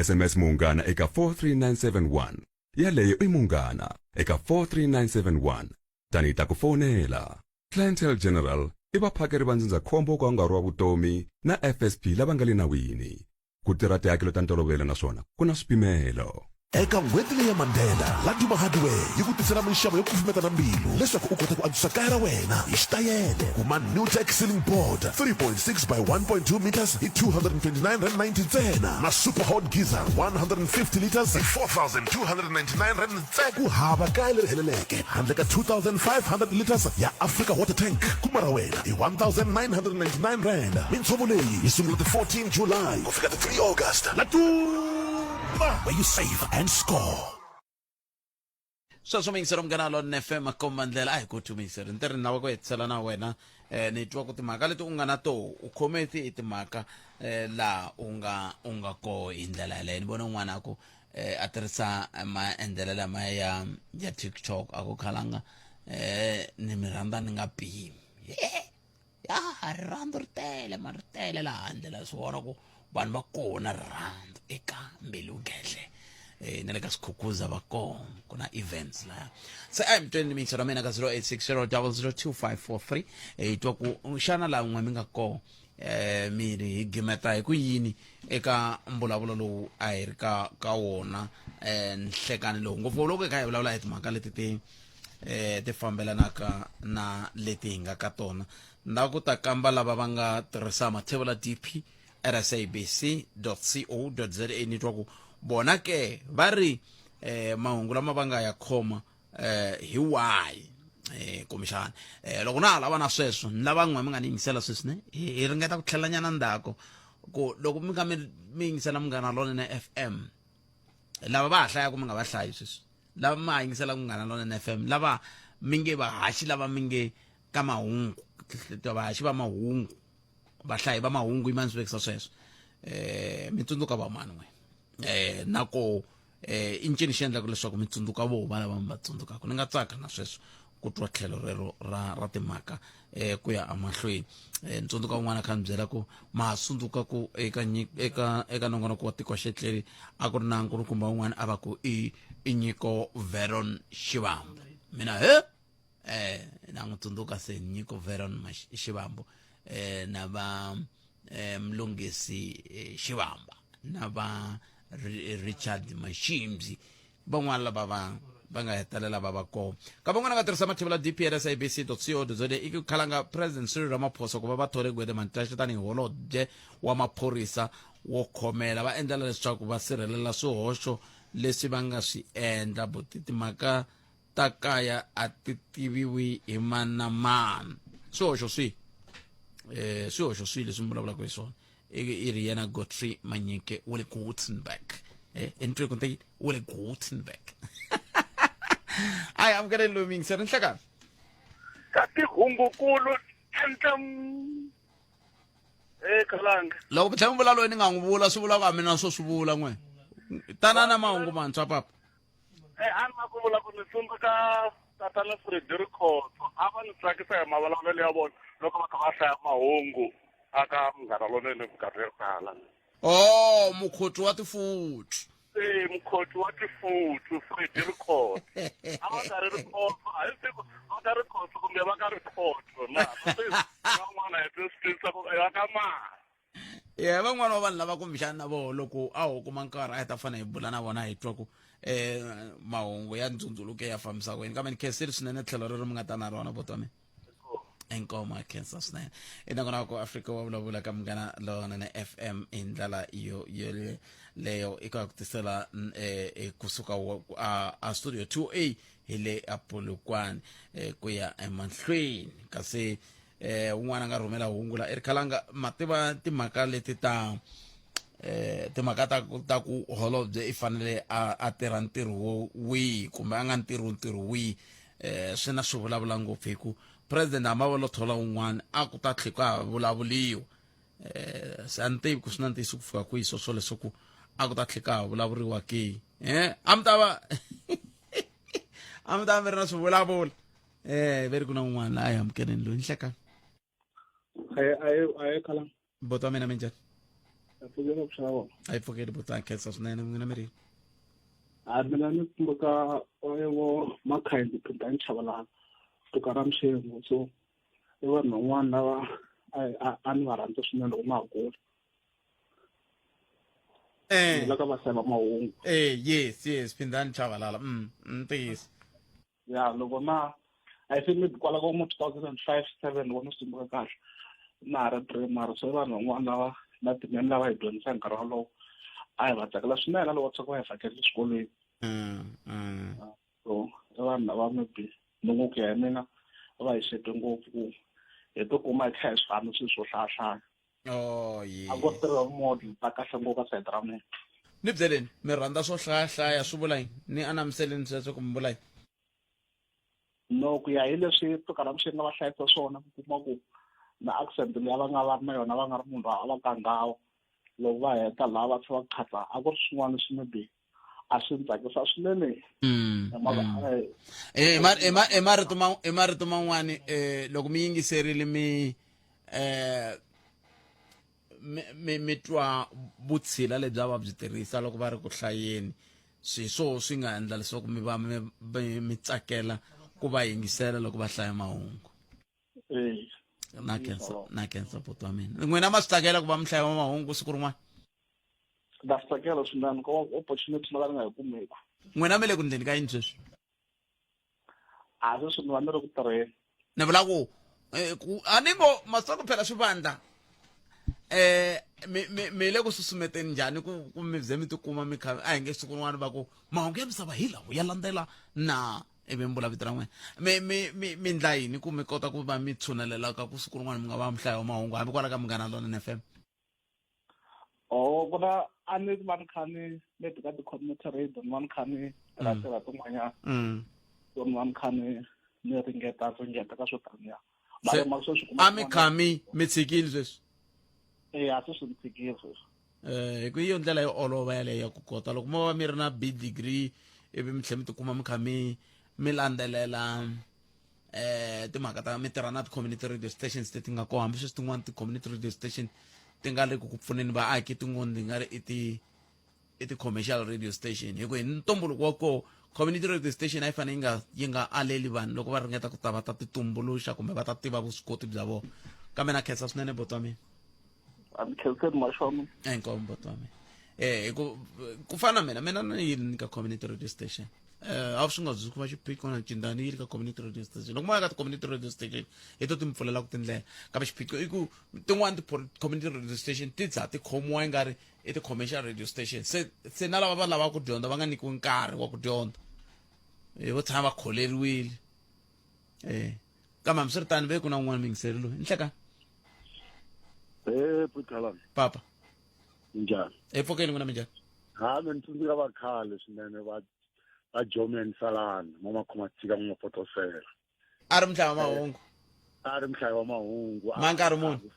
Speaker 4: SMS Munghana eka 43971 yaleyo i Munghana eka 43971 tani ta ku fonela Clientele General i vaphakeri va ndzindzakhombo ka nkarhi wa vutomi na FSP lava nga le nawini ku tirha tihakelo ta ntolovelo naswona ku na swipimelo
Speaker 22: eka n'hweti leya Mandela Laduma Hardware yi ku tisela minxavo yo kufumeta na mbilu leswaku u kota ku antswisa kaya ra wena hi xitayele kuma new tech ceiling board 3.6 by 1.2 meters hi 229.90 ntsena na super hot geyser 150 liters hi 4,299 rand ntsena ku hava kaya leri heleleke handle ka 2,500 liters ya Africa water tank kuma ra wena hi 1,999 rand mintshovo leyi yi sungula ti 14 July ku fika ti 3 August where you save and score.
Speaker 1: Sweswo mingisero Munghana Lonene FM akomandlela a hi ku thumiseri ntirhi na wa ku hetisela na wena ni twa ku timhaka leti u nga na to u khometi i timhaka la u nga ko hi ndlela yaleyo ni vona un'wana ku a tirhisa maendlelo lama ya TikTok a ku khalanga ni mi rhandza ni nga pimi ya rirhandzu ri tele laha handle la swi vona ku vanhu va kona rirhandzu eka Mbilugedle na le ka Sikhukhuza va kona ku na events laha se a hi mitweni minxo ra mina ka 0860002543 hi twa ku xana laha n'we mi nga kona miri hi gimeta hi ku yini eka mbulavulo lowu a hi ri ka wona nhlekani lowu ngopfu loko hi kha hi vulavula hi timhaka leti ti fambelanaka na leti hi nga ka tona nda ku ta kamba lava va nga tirhisa mathebula DP rsabc.co.za ni twa ku bona ke va ri mahungu lama va nga ya khoma hi why komishana loko na lava na sweswo ni lava n'we mi nga ni yingisela sweswi hi ringeta ku tlhela nyana ndzhaku ku loko mi nga mi yingisela Munghana Lonene FM lava va hlaya ku mi nga va hlayi sweswi lava ma yingisela Munghana Lonene FM lava mi nge va haxi lava mi nge ka mahungu va haxi va mahungu vahlayi va mahungu i mani swivekisa sweswo mi tsundzuka va mani n'we nako i ncini xi endlaka leswaku mi tsundzuka vo va lava mi va tsundzukaka ni nga tsaka na sweswo ku twa tlhelo rero ra timhaka ku ya emahlweni ni tsundzuka un'wana kha ni byela ku ma tsundzuka ku eka nongonoko wa tiko xetleri a ku ri na nkulukumba un'wana a va ku i Nyiko Veron Xivambo mina na n'wi tsundzuka se Nyiko Veron Xivambo na va Mlungisi Xivamba na va Richard Mashimzi van'wana lava va nga hetelela va kona ka van'wana nga tirhisa mathebula dprsabc.co.za i ku khalanga President Cyril Ramaphosa ku va thole Gwede Mantashe tani holobye wa maphorisa wo khomela va endlela leswaku va sirhelela swihoxo leswi va nga swi endla buti timhaka ta kaya a ti tiviwi hi mani na mani swihoxo swi leswi vulavulaka hi swona i ri yena Godfrey Manyeke wa le Gothenburg entry ku ntai wa le Gothenburg ai amukela looming se nhlaka
Speaker 3: ka tihungukulu endla khalanga
Speaker 1: loko tlhela mvula loyi ni nga n'wi vula swi vula ku a mina swo swi vula n'we tanana mahungu mantshwa papa
Speaker 3: a ni ku vula ku ni tsundzuka tatana Frederico a va ni tsakisa hi mavulavulelo ya vona loko va kha va hlaya mahungu aka Munghana Lonene minkarhi yo tala
Speaker 1: mukhoti wa tifutsu
Speaker 3: mukhoti wa tifutsu Frederico a va nga ri rikhoto a hi siku va nga ri khoto kumbe va nga ri khoto na van'wana hi twisisa ku va ka mali
Speaker 1: van'wana va vanhu lava kumbexana na voho loko a ho kuma nkarhi a hi ta fana hi bula na vona hi twa ku mahungu ya ndzundzuluke ya fambisa ku yini kambe ni khensile swinene tlhelo rero mi nga ta na rona votome enkoma khensa swinene i nakona ku Africa wa vulavula ka Munghana Lonene FM hi ndlela leyo i ka ku tisela kusuka a studio 2A hi le Apolokwane ku ya emahlweni kasi un'wana nga rhumela hungu la i ri khalanga mativa timhaka leti ta timhaka ta ku holobye i fanele a tirha ntirho wihi kumbe a nga ntirho wihi swi na swi vulavula ngopfu hi ku president a ma va lo thola un'wana a ku ta tlhela ka vulavuliwa se a ni tivi ku swi na ntiyisi ku fika kwihi sweswo leswaku a ku ta tlhela ka vulavuriwa ke a mi ta va mi ri na swivulavula ve ri ku na un'wana la a hi amukeleni loyi ni hlekani
Speaker 8: aye khala
Speaker 1: boto wa mina minjhani
Speaker 8: afukela ku xava
Speaker 1: a yi pfukeli boto a khensa swinene n'wina mi rini
Speaker 8: mina ni tsundzuka vo makhayindi phindani chavalala tuka ra mixengo so i vanhu van'wana lava a ni va rhandza swinene loko ma ha kula laka va hlayva mahungu
Speaker 1: yes phindani chavalala ntiyisi
Speaker 8: ya loko na I think maybe kwala ko mo 2005-7 loko swi tsundzuka kahle na ha ri primary so i vanhu van'wana lava na timeni lava hi dyondzisa nkarhi wolowo a hi va tsakela swinene loko tsaka va hi vhakele xikolweni so i vanhu lava maybe lungu ku ya hi mina va hi xete ngopfu ku hi tikuma hi kha hi swi famba swilo swo hlayahlaya a ko tirha model ta kahle ngopfu ka sayiti ra mina
Speaker 1: ni byeleni mi rhandza swo hlayahlaya swi vula yini ni anamiseleni sweswo ku mi vula yini
Speaker 8: no ku ya hi leswi tuka ra mixeni va hlayisa swona ku kuma ku na accent leyi va nga va ri na yona va nga ri munhu a va kangawa loko va heta laha va tlhe va khatla a ku ri swin'wana leswi maybe a swi ni tsakisa swinene
Speaker 1: i marito man'wani loko mi yingiserile mi twa vutshila lebyi va byi tirhisa loko va ri ku hlayeni swo swi nga endla leswaku mi va mi tsakela ku va yingisela loko va hlaya mahungu na kensa poto wa mina n'wina ma swi tsakela ku va mi hlaya mahungu siku rin'wana
Speaker 8: na swi tsakela swinene ko opportunity na nga yi kumeki
Speaker 1: n'wina mi le ku ndleni ka yini sweswi
Speaker 8: a sweswi ni va ni ri ku tirheni
Speaker 1: ni vula ku a ni ngo masiku phela swivandla mi le ku susumeteni njhani ku mi ze mi tikuma mi kha a hi nge siku rin'wana va ku mahungu ya misava hi lawo ya landzela na ivi mi vula vito ra n'wina mi ndla yini ku mi kota ku va mi tshunelela ka ku siku rin'wana mi nga va mi hlaya wa mahungu hambi kwala ka Munghana Lonene FM
Speaker 8: ku na a ni va ni kha ni leti ka ti-community radio ni va ni kha ni tirha tin'wanyana so ni va ni kha ni ringeta ka swo taniya
Speaker 1: a mi kha mi tshikile sweswi
Speaker 8: a sweswi ni tshikile sweswi
Speaker 1: hi ku iyo ndlela yo olova yaleyo ya ku kota loko mo va mi ri na B degree ivi mi tlhe mi tikuma mi kha mi landzelela timhaka ta mi tirha na ti-community radio stations leti nga koho hambi sweswi tin'wana ti-community radio station ti nga le ku pfuneni vaaki tin'wana ti nga ri i ti-commercial radio station hi ku hi ntumbuluko wa koho community radio station a yi fanele yi nga aleli vanhu loko va ringeta ku ta va ta ti tumbuluxa kumbe va ta tiva vuswikoti bya vona kambe na khensa swinene boto wa mina
Speaker 8: a ni khenseni maxomi
Speaker 1: inkomo boto wa mina ku fana mina ni yini ka community radio station a swi nga zi ku va xiphiqo na cindani yi ri ka community radio station loko mo ya ka ti-community radio station hi to ti mi pfulelaka tindlela kambe xiphiqo i ku tin'wana ti-community radio station ti za ti khomiwa yi nga ri i ti-commercial radio station se na lava va lavaka ku dyondza va nga nyikiwi nkarhi wa ku dyondza vo tshama va kholeriwile kambe hambi swi ri tani ve ku na un'wana mingiseri loyi ni hlekani
Speaker 10: Puthalani
Speaker 1: papa
Speaker 10: njhani
Speaker 1: epfokeni n'wina minjhani
Speaker 10: mi ni tsundzuka vakhale swinene va Jomen Salani mama khoma tshika n'wapotosela
Speaker 1: a ri muhlaya wa mahungu
Speaker 10: a ri muhlaya wa mahungu
Speaker 1: ma nkarhi muni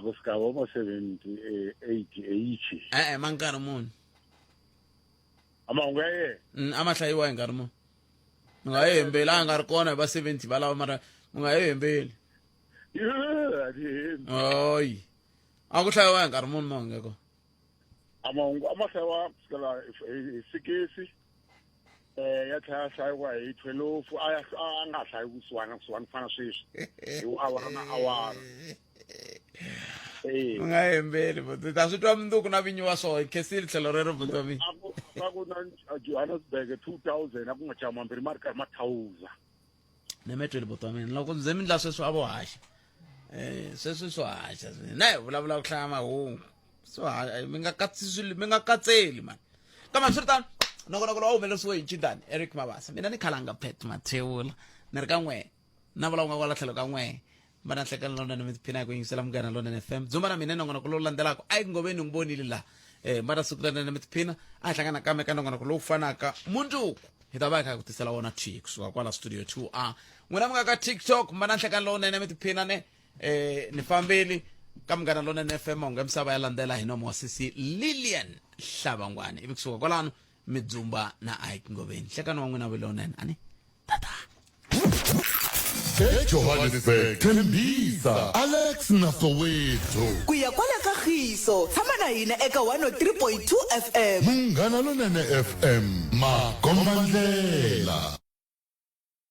Speaker 10: ku fika vomo 78
Speaker 1: ma nkarhi muni
Speaker 10: amahungu ya yena
Speaker 1: a ma hlayiwa hi nkarhi muni mi nga yi hembeli a nga ri kona hi va 70 valava mara mi nga yi hembeli oyi a ku hlayiwa hi nkarhi muni mahungu ya kona
Speaker 10: amahungu a ma hlayiwa kusukela hi sikisi ya tlhela ya hlayiwa hi 12 a nga hlayi kusuhana kufana sweswi hi awara na awara
Speaker 1: mi nga hembeli but ta swi twa mundzuku na vinyi wa swoho hi khesile tlhelo rero but wa mina
Speaker 10: a ku na Johannesburg 2000 a ku nga chava mambirhi ma ri karhi ma 1000
Speaker 1: ni me tweli but wa mina loko ze mi ndla sweswi a vo haxa sweswi swo haxa na hi vulavula ku hlaya mahungu swo haxa mi nga katseli mani kambe swi ri tano nongonoko lowu humelerisiwe hi Ncindani Eric Mabasa mina ni khalanga Pet Mathewula ni ri ka n'we na vulavula kwala tlhelo ka n'we mana hlekana lona nemiphina kuyingisela mngana lona FM zuma na mina nongona kulo landelako ayingobeni ngibonile la mara sukulana nemiphina ahlangana kame kanongona kulo ufanaka muntu hitabaka kutisela wona chick kusuka kwala studio 2 ngwana mga ka TikTok mana hlekana lona nemiphina ne nifambeli kamngana lona FM ngemsaba yalandela hinomo wasisi Lilian Hlabangwane ibikusuka kwalano midzumba na ayingobeni hlekana wangwena welona ani
Speaker 2: eJohannesburg Tembisa Alex Nasowethu
Speaker 5: kuya kwala kagiso tshama na hina eka 103.2 FM
Speaker 2: Munghana Lonene FM Makombandlela